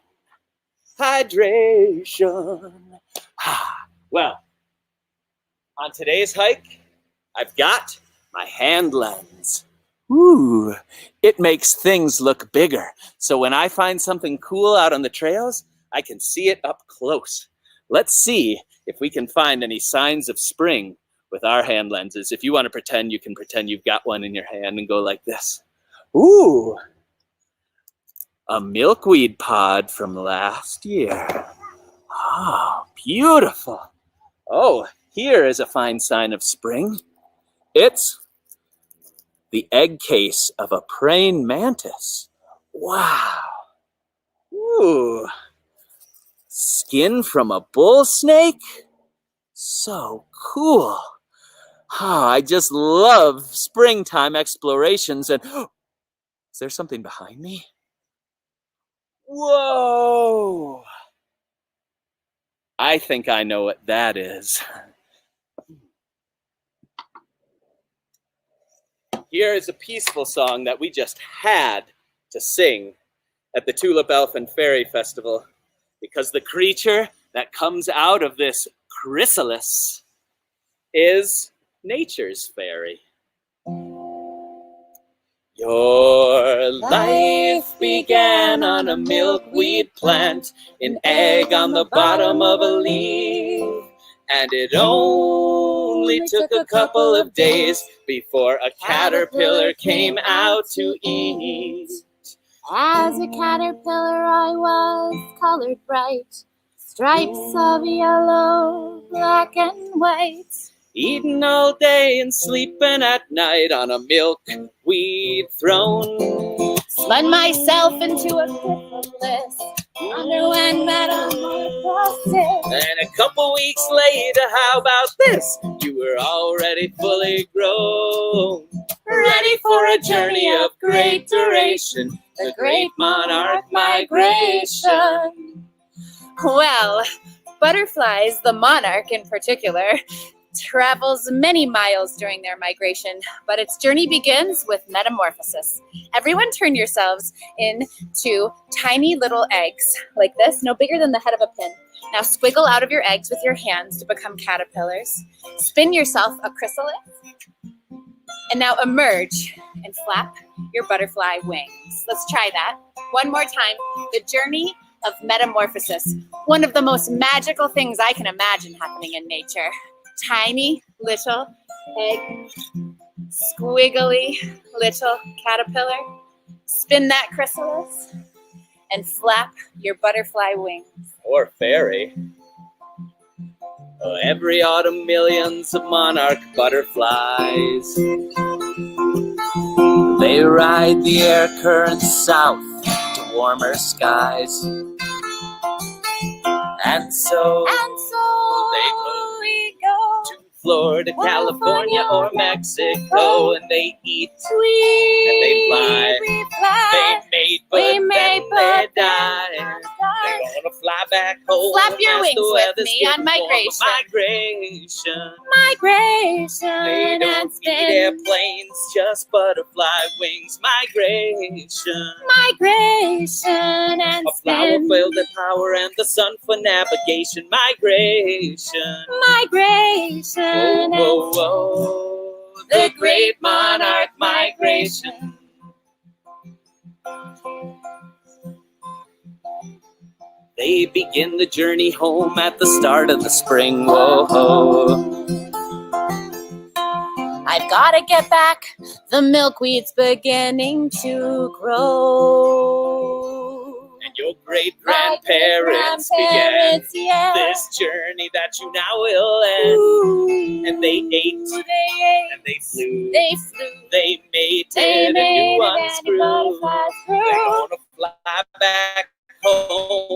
Hydration. Well, on today's hike, I've got my hand lens. Ooh, it makes things look bigger. So when I find something cool out on the trails, I can see it up close. Let's see if we can find any signs of spring with our hand lenses. If you want to pretend, you can pretend you've got one in your hand and go like this. Ooh, a milkweed pod from last year. Oh, beautiful. Oh, here is a fine sign of spring. It's the egg case of a praying mantis. Wow. Ooh. Skin from a bull snake? So cool. Oh, I just love springtime explorations. And is there something behind me? Whoa. I think I know what that is. Here is a peaceful song that we just had to sing at the Tulip Elf and Fairy Festival, because the creature that comes out of this chrysalis is nature's fairy. Your life began on a milkweed plant, an egg on the bottom of a leaf, and it only took a couple of days before a caterpillar came out to eat. As a caterpillar I was colored bright, stripes of yellow, black and white. Eating all day and sleeping at night on a milkweed throne. Spun myself into a chrysalis, underwent metamorphosis. And a couple weeks later, how about this? You were already fully grown, ready for a journey of great duration, the great monarch migration. Well, butterflies, the monarch in particular, travels many miles during their migration, but its journey begins with metamorphosis. Everyone turn yourselves into tiny little eggs like this, no bigger than the head of a pin. Now squiggle out of your eggs with your hands to become caterpillars. Spin yourself a chrysalis, and now emerge and flap your butterfly wings. Let's try that. One more time. The journey of metamorphosis. One of the most magical things I can imagine happening in nature. Tiny little egg, squiggly little caterpillar. Spin that chrysalis and flap your butterfly wings. Or fairy. Oh, every autumn, millions of monarch butterflies. They ride the air currents south to warmer skies. And so they move we go to Florida, California, or Mexico, and they eat sweet, and they fly. we fly. They mate, We but mate, then but they die. They're gonna fly back home. Flap your as wings the with weather's me getting on warmer. Migration. Migration They and don't need spin. airplanes, just butterfly wings. Migration. Migration and A flower spin. for the power and the sun for navigation. Migration. Migration Whoa, and whoa. The great monarch migration. They begin the journey home at the start of the spring. Whoa. I've gotta get back. The milkweed's beginning to grow. And your great-grandparents began Grandparents, yeah. this journey that you now will end. Ooh, And they ate, they ate, and they flew, they flew, they mated, they and made you it, and unscrew. butterflies They're grew. gonna fly back home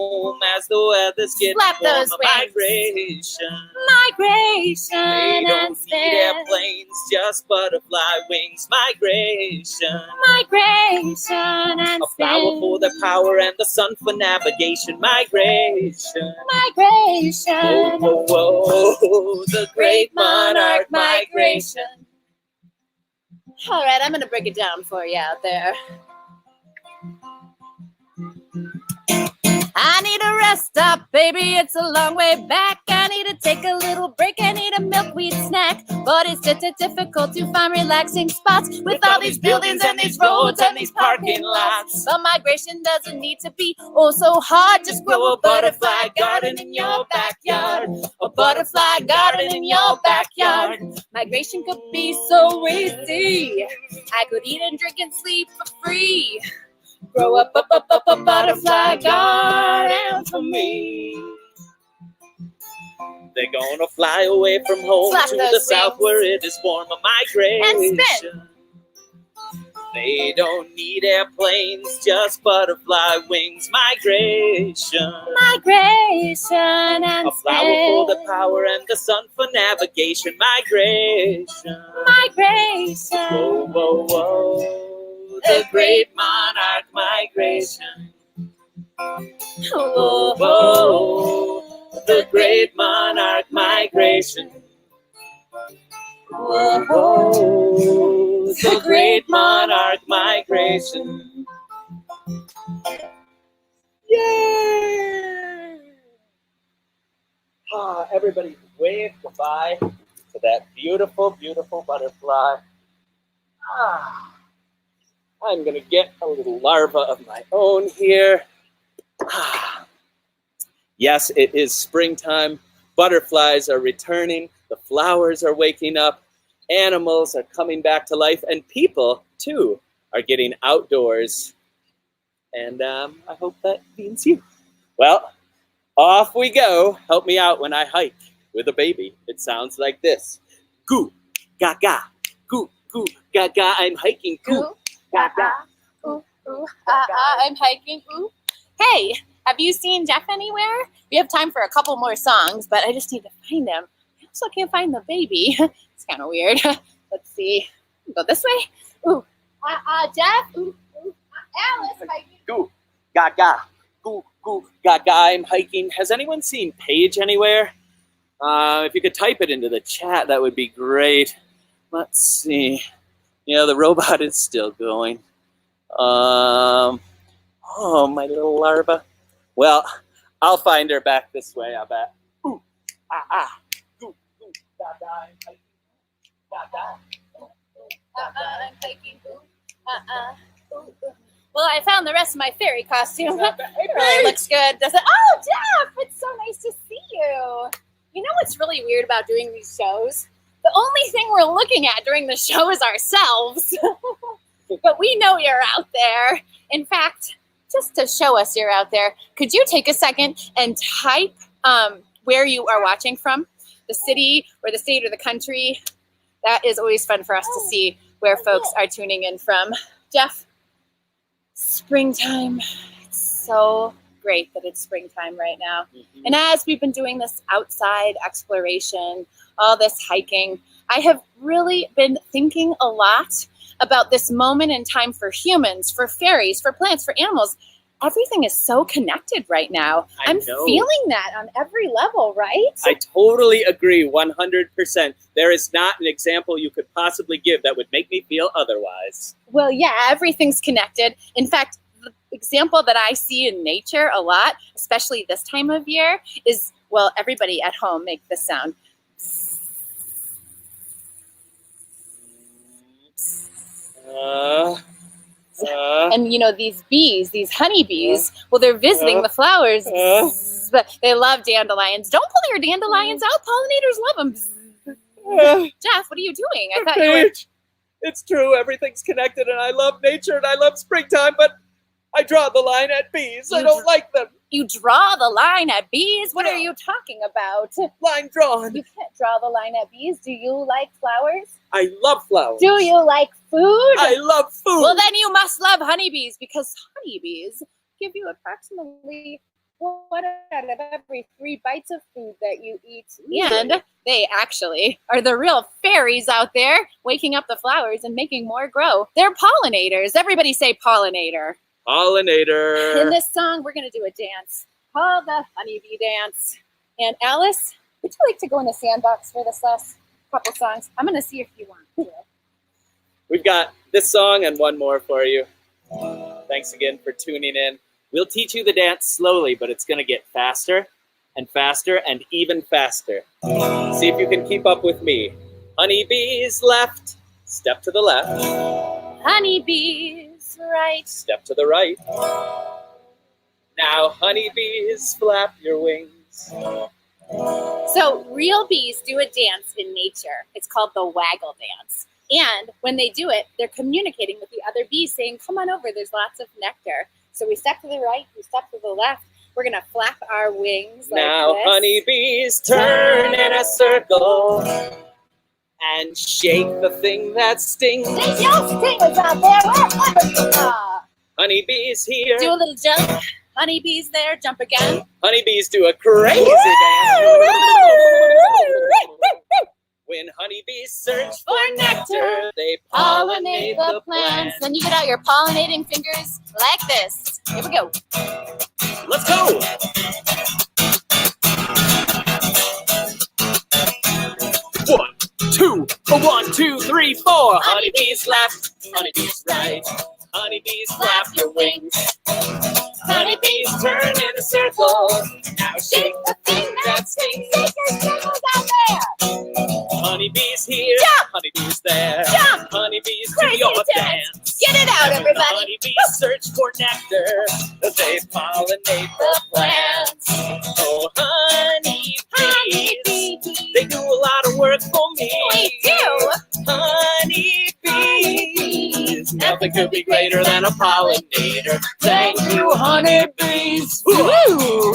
feathers get Flap warmer. those wings. Migration. Migration They and don't need spin. airplanes, just butterfly wings. Migration. Migration and A flower for the spin. power and the sun for navigation. Migration. Migration. Whoa, whoa, whoa. The great monarch migration. All right, I'm gonna break it down for you out there. I need a rest stop, baby. It's a long way back. I need to take a little break. I need a milkweed snack. But it's difficult to find relaxing spots with all these buildings and these roads and these parking lots. But migration doesn't need to be oh so hard. Just grow a butterfly garden in your backyard. A butterfly garden in your backyard. Migration could be so easy. I could eat and drink and sleep for free. Grow up a butterfly garden for me. They're gonna fly away from home Flap to those the south wings. where it is warm. A migration. And spin. They don't need airplanes, just butterfly wings. Migration. Migration and A flower for the spin. power and the sun for navigation. Migration. Migration. Whoa, whoa, whoa. The great monarch migration. Whoa, Whoa, the great monarch migration. whoa, Whoa, the great monarch migration. Yay! Ah, everybody wave goodbye to that beautiful, beautiful butterfly. Ah. I'm gonna get a little larva of my own here. Ah. Yes, it is springtime. Butterflies are returning. The flowers are waking up. Animals are coming back to life. And people, too, are getting outdoors. And I hope that means you. Well, off we go. Help me out when I hike with a baby. It sounds like this. Goo, gaga, goo, goo, gaga. I'm hiking. Goo. Gaga. Ooh, ooh, I'm hiking. Ooh. Hey, have you seen Jeff anywhere? We have time for a couple more songs, but I just need to find him. I also can't find the baby. It's kind of weird. Let's see. Go this way. Ooh. Jeff. Ooh, ooh. Alice hiking. Goo, gaga, goo, goo, gaga. I'm hiking. Has anyone seen Paige anywhere? If you could type it into the chat, that would be great. Let's see. Yeah, the robot is still going. Oh, my little larva. Well, I'll find her back this way, I bet. Ooh, goo, goo, gaga, I'm hiking. Gaga. I'm hiking. Ooh. Ooh. Well, I found the rest of my fairy costume. It really looks good, doesn't it? Oh, Jeff, it's so nice to see you. You know what's really weird about doing these shows? The only thing we're looking at during the show is ourselves. But we know you're out there. In fact, just to show us you're out there, could you take a second and type where you are watching from? The city or the state or the country? That is always fun for us to see where folks are tuning in from. Jeff, springtime. It's so great that it's springtime right now. Mm-hmm. And as we've been doing this outside exploration, all this hiking, I have really been thinking a lot about this moment in time for humans, for fairies, for plants, for animals. Everything is so connected right now. I I'm know. feeling that on every level, right? I totally agree, 100%. There is not an example you could possibly give that would make me feel otherwise. Well, yeah, everything's connected. In fact, the example that I see in nature a lot, especially this time of year, is, well, everybody at home make this sound. And, you know, these bees, these honeybees, well, they're visiting the flowers, but they love dandelions. Don't pull your dandelions out. Pollinators love them. Jeff, what are you doing? I thought you were... Paige, it's true, everything's connected, and I love nature, and I love springtime, but I draw the line at bees. I don't like them. You draw the line at bees? What are you talking about? Line drawn. You can't draw the line at bees. Do you like flowers? I love flowers. Do you like food? I love food. Well, then you must love honeybees, because honeybees give you approximately 1 out of every 3 bites of food that you eat. And they actually are the real fairies out there, waking up the flowers and making more grow. They're pollinators. Everybody say pollinator. Pollinator. In this song, we're going to do a dance called the honeybee dance. And Alice, would you like to go in the sandbox for this last couple songs? I'm going to see if you want to. We've got this song and one more for you. Thanks again for tuning in. We'll teach you the dance slowly, but it's going to get faster and faster and even faster. See if you can keep up with me. Honeybees left, step to the left. Honeybees right, Step to the right. Now, honeybees, flap your wings. So real bees do a dance in nature. It's called the waggle dance. And when they do it, they're communicating with the other bees saying, come on over, there's lots of nectar. So we step to the right, we step to the left. We're going to flap our wings like Now, this. honeybees, turn in a circle and shake the thing that stings. There's your stingers out there. Wherever you are. Honeybees here. Do a little jump. Honeybees there, jump again. Honeybees do a crazy dance. When honeybees search for nectar, they pollinate the plants. Then you get out your pollinating fingers like this. Here we go. Let's go. 1, 2, 1, 2, 3, 4. Honeybees left, honeybees right. Honeybees flap your wings. Honeybees turn in a circle. Now shake the thing that stings. Take your stingers out there. Honeybees here, Jump! honeybees there. Jump! Honeybees do Crazy your dance. dance. Get it out, And when the everybody. honeybees search for nectar, they pollinate the plants. Oh, honeybees, they do a lot of work for me. We do. Honeybees, nothing could be greater than a pollinator. Thank you, honeybees. Woo!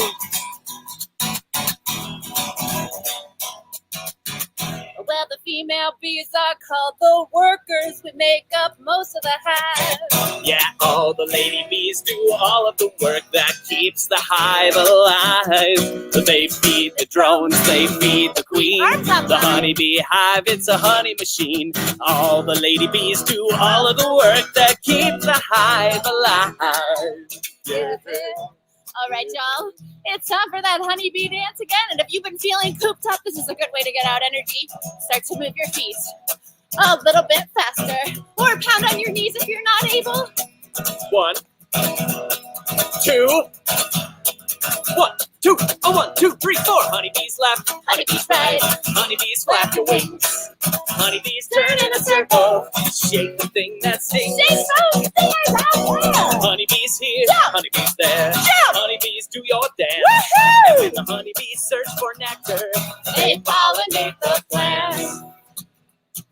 Well, the female bees are called the workers. We make up most of the hive. Yeah, all the lady bees do all of the work that keeps the hive alive. They feed the drones, they feed the queen. The honeybee hive, it's a honey machine. All the lady bees do all of the work that keeps the hive alive. Yeah. All right, y'all. It's time for that honeybee dance again. And if you've been feeling cooped up, this is a good way to get out energy. Start to move your feet a little bit faster. Or pound on your knees if you're not able. 1, 2. 1, 2, 1, 2, 3, 4. Honeybees left, honeybees right. Honeybees flap your wings. Honeybees turn in a circle. Shake the thing that stings. Shake those fingers out there. Honeybees here, Jump! honeybees there. Jump! Honeybees do your dance. Woohoo! And when the honeybees search for nectar, they pollinate the plants.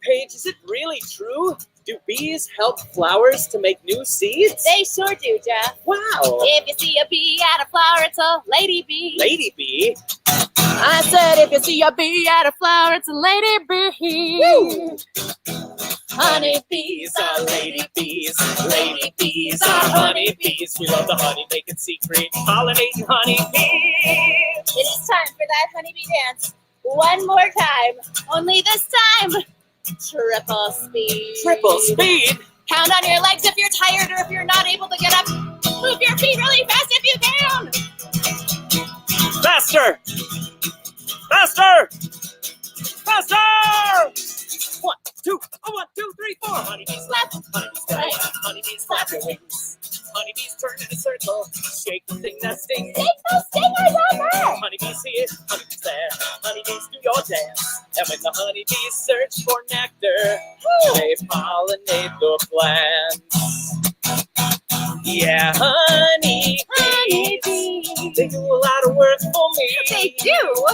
Paige, is it really true? Do bees help flowers to make new seeds? They sure do, Jeff. Wow. If you see a bee at a flower, it's a lady bee. Lady bee. I said if you see a bee at a flower, it's a lady bee. Woo! Honeybees are lady bees. Lady bees are honey bees. We love the honey making secret. Pollinating honey bees. It is time for that honeybee dance. One more time. Only this time, triple speed. Triple speed. Count on your legs if you're tired or if you're not able to get up. Move your feet really fast if you can. Faster. Faster. Faster. 1, 2, 1, 2, 3, 4. Honeybees left, honeybees right. Honeybees flap your wings. Honeybees turn in a circle. Shake the thing that stings. Take those stingers out there. Honeybees here, honeybees there. Honeybees do your dance. And when the honeybees search for nectar, they pollinate the plants. Yeah, honeybees. They do a lot of work for me. They do.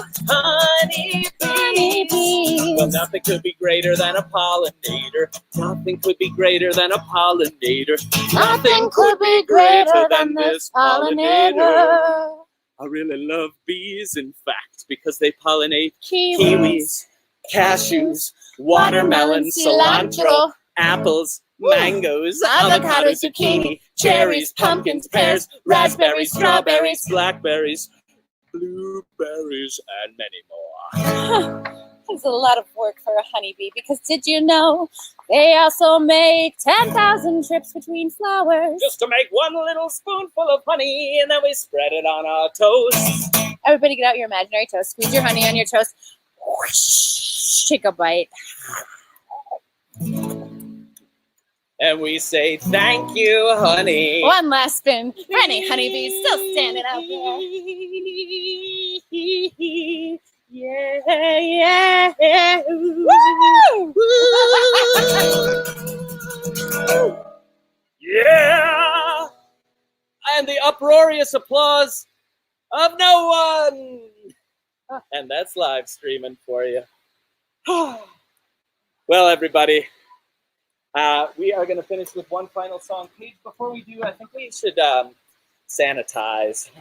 Honeybees. Well, nothing could be greater than a pollinator. Nothing could be greater than a pollinator. Nothing could be greater than this pollinator. I really love bees, in fact, because they pollinate kiwis, cashews, watermelon, cilantro, apples, mangoes, avocado, avocado, zucchini, cherries, pumpkins, pears, raspberries, strawberries, blackberries, blueberries, and many more. It's a lot of work for a honeybee because did you know they also make 10,000 trips between flowers? Just to make one little spoonful of honey, and then we spread it on our toast. Everybody get out your imaginary toast. Squeeze your honey on your toast. Whoosh, take a bite. And we say, thank you, honey. One last spin for any honeybees still standing out there. Yeah, yeah. Woo! Yeah! And the uproarious applause of no one. And that's live streaming for you. Well, everybody, we are going to finish with one final song. Paige, before we do, I think we should sanitize.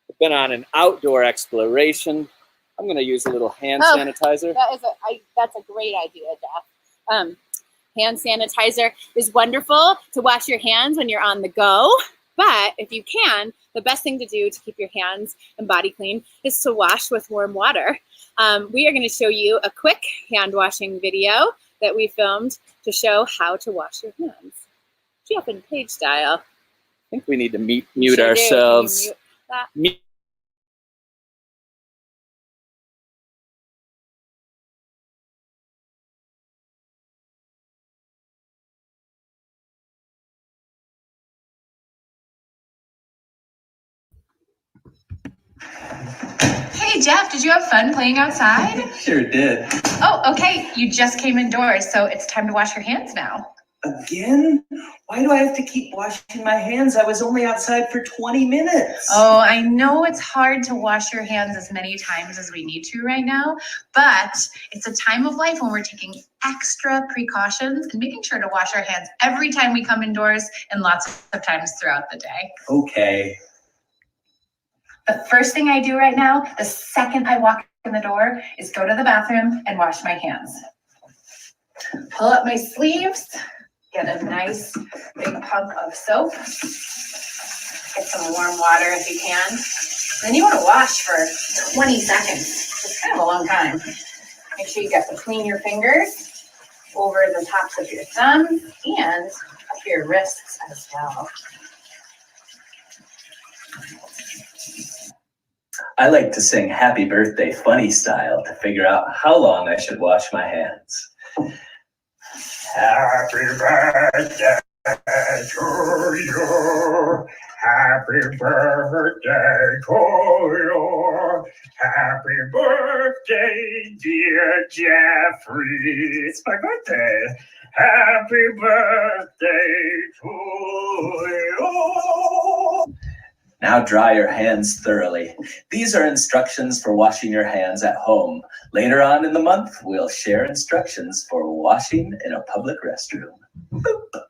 We've been on an outdoor exploration. I'm going to use a little hand sanitizer. That's a great idea, Jeff. Hand sanitizer is wonderful to wash your hands when you're on the go. But if you can, the best thing to do to keep your hands and body clean is to wash with warm water. We are going to show you a quick hand washing video that we filmed to show how to wash your hands. Jeff and Paige style. I think we need to mute ourselves. Mute that? Hey Jeff, did you have fun playing outside? Sure did. Oh, okay. You just came indoors, so it's time to wash your hands now. Again? Why do I have to keep washing my hands? I was only outside for 20 minutes. Oh, I know it's hard to wash your hands as many times as we need to right now, but it's a time of life when we're taking extra precautions and making sure to wash our hands every time we come indoors and lots of times throughout the day. Okay. The first thing I do right now, the second I walk in the door, is go to the bathroom and wash my hands. Pull up my sleeves, get a nice big pump of soap, get some warm water if you can. Then you want to wash for 20 seconds. It's kind of a long time. Make sure you get to clean your fingers over the tops of your thumbs and up your wrists as well. I like to sing Happy Birthday funny style to figure out how long I should wash my hands. Happy birthday to you. Happy birthday to you. Happy birthday, dear Jeffrey. It's my birthday. Happy birthday to you. Now dry your hands thoroughly. These are instructions for washing your hands at home. Later on in the month, we'll share instructions for washing in a public restroom. Boop.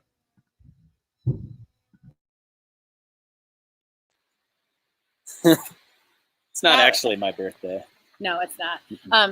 It's not actually my birthday. No, it's not.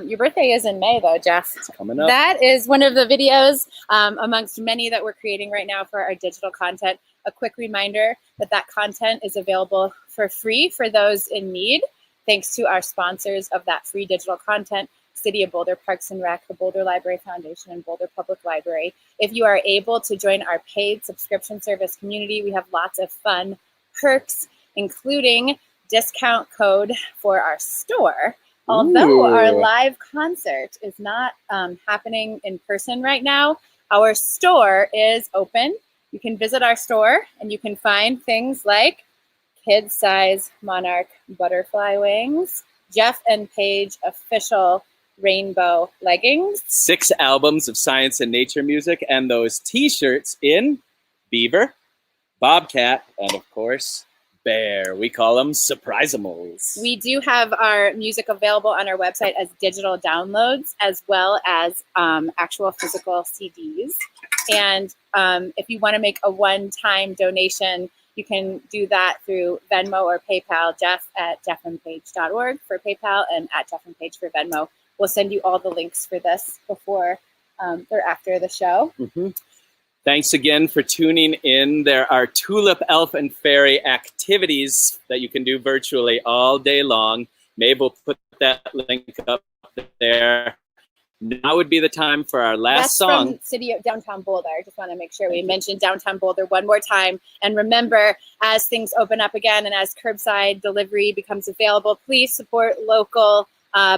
Your birthday is in May, though, Jeff. It's coming up. That is one of the videos amongst many that we're creating right now for our digital content. A quick reminder that content is available for free for those in need, thanks to our sponsors of that free digital content, City of Boulder Parks and Rec, the Boulder Library Foundation, and Boulder Public Library. If you are able to join our paid subscription service community, we have lots of fun perks, including discount code for our store. Although our live concert is not happening in person right now, our store is open. You can visit our store and you can find things like kid-size monarch butterfly wings, Jeff and Paige official rainbow leggings, 6 albums of science and nature music, and those t-shirts in beaver, bobcat, and of course, bear. We call them surprisimals. We do have our music available on our website as digital downloads, as well as actual physical CDs. And if you want to make a one-time donation, you can do that through Venmo or PayPal, Jeff at jeffandpaige.org for PayPal and at Jeff and Paige for Venmo. We'll send you all the links for this before or after the show. Thanks again for tuning in. There are Tulip, Elf, and Fairy activities that you can do virtually all day long. Maeve will put that link up there. Now would be the time for our last song. That's from City of Downtown Boulder. I just want to make sure we mention Downtown Boulder one more time. And remember, as things open up again and as curbside delivery becomes available, please support local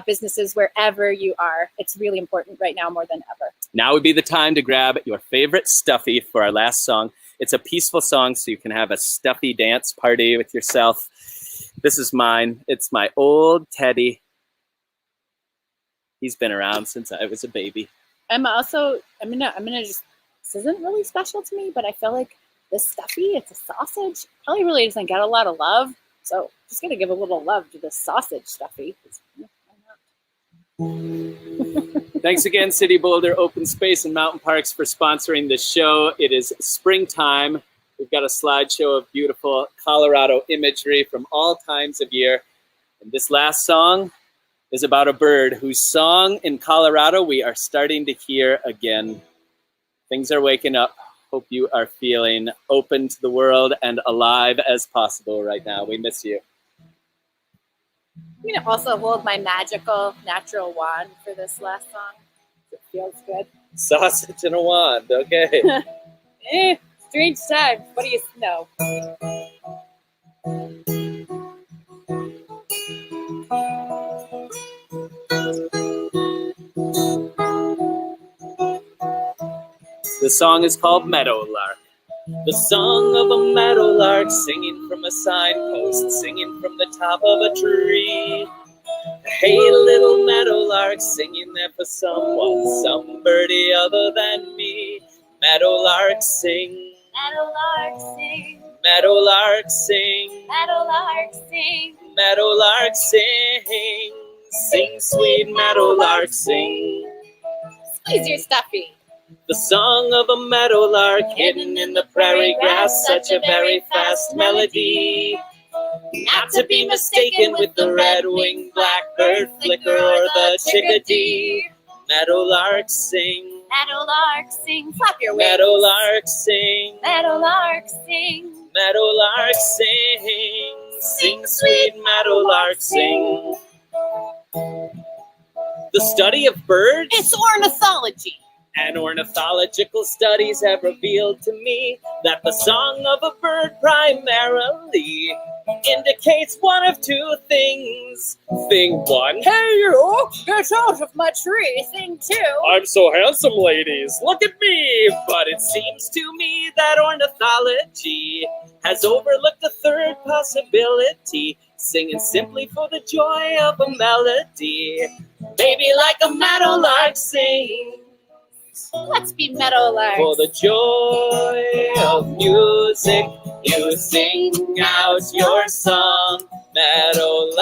businesses wherever you are. It's really important right now more than ever. Now would be the time to grab your favorite stuffy for our last song. It's a peaceful song, so you can have a stuffy dance party with yourself. This is mine. It's my old Teddy. He's been around since I was a baby. I'm gonna just, this isn't really special to me, but I feel like this stuffy, it's a sausage, probably really doesn't get a lot of love. So just gonna give a little love to this sausage stuffy. Thanks again, City Boulder Open Space and Mountain Parks, for sponsoring this show. It is springtime. We've got a slideshow of beautiful Colorado imagery from all times of year. And this last song is about a bird whose song in Colorado we are starting to hear again. Things are waking up. Hope you are feeling open to the world and alive as possible right now. We miss you. I'm gonna also hold my magical natural wand for this last song. It feels good. Sausage and a wand, okay. Strange times. What do you know? The song is called Meadowlark. The song of a meadowlark singing from a signpost, singing from the top of a tree. Hey, little meadowlark, singing there for someone, some birdie other than me. Meadowlark, sing. Meadowlark, sing. Meadowlark, sing. Meadowlark, sing. Meadowlark, sing. Sing, sweet meadowlark, sing. Squeeze your stuffy. The song of a meadowlark hidden in the prairie grass, such a very fast melody. Not to be mistaken with the red-winged blackbird, flicker, or the chickadee. Meadowlark, sing. Meadowlark, sing. Flap your wings. Meadowlark, sing. Meadowlark, sing. Meadowlark, sing. Sing, sweet meadowlark, sing. The study of birds? It's ornithology. And ornithological studies have revealed to me that the song of a bird primarily indicates one of two things. Thing one, Hey you, get out of my tree. Thing two, I'm so handsome, ladies, look at me. But it seems to me that ornithology has overlooked the third possibility, singing simply for the joy of a melody. Baby, like a meadowlark sing. let's be meadowlarks. For the joy of music, you sing out your song. Meadowlark,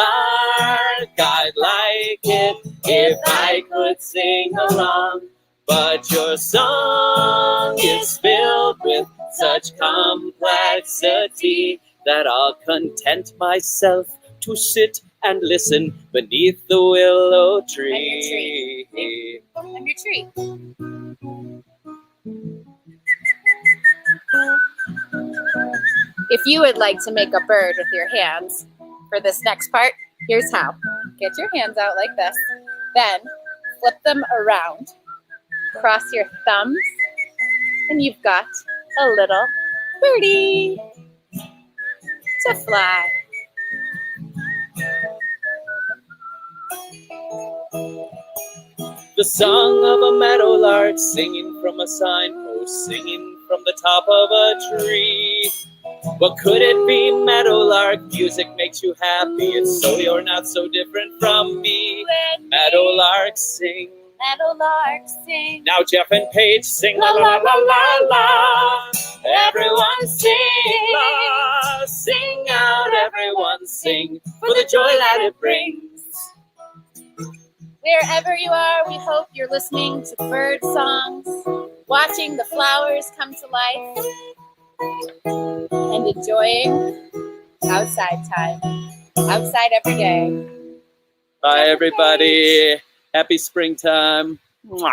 I'd like it if I could sing along. But your song is filled with such complexity that I'll content myself to sit and listen beneath the willow tree. I'm your tree. If you would like to make a bird with your hands for this next part, here's how. Get your hands out like this. Then flip them around. Cross your thumbs. And you've got a little birdie to fly. The song of a meadowlark singing from a signpost, singing from the top of a tree. What could it be? Meadowlark music makes you happy, and so you're not so different from me. Meadowlark sing. Meadowlark sing. Now Jeff and Paige sing la la la la la. Everyone sing la. Sing out, everyone sing for the joy that it brings. Wherever you are, we hope you're listening to bird songs, watching the flowers come to life, and enjoying outside time. Outside every day. Bye, everybody. Happy springtime. Mwah.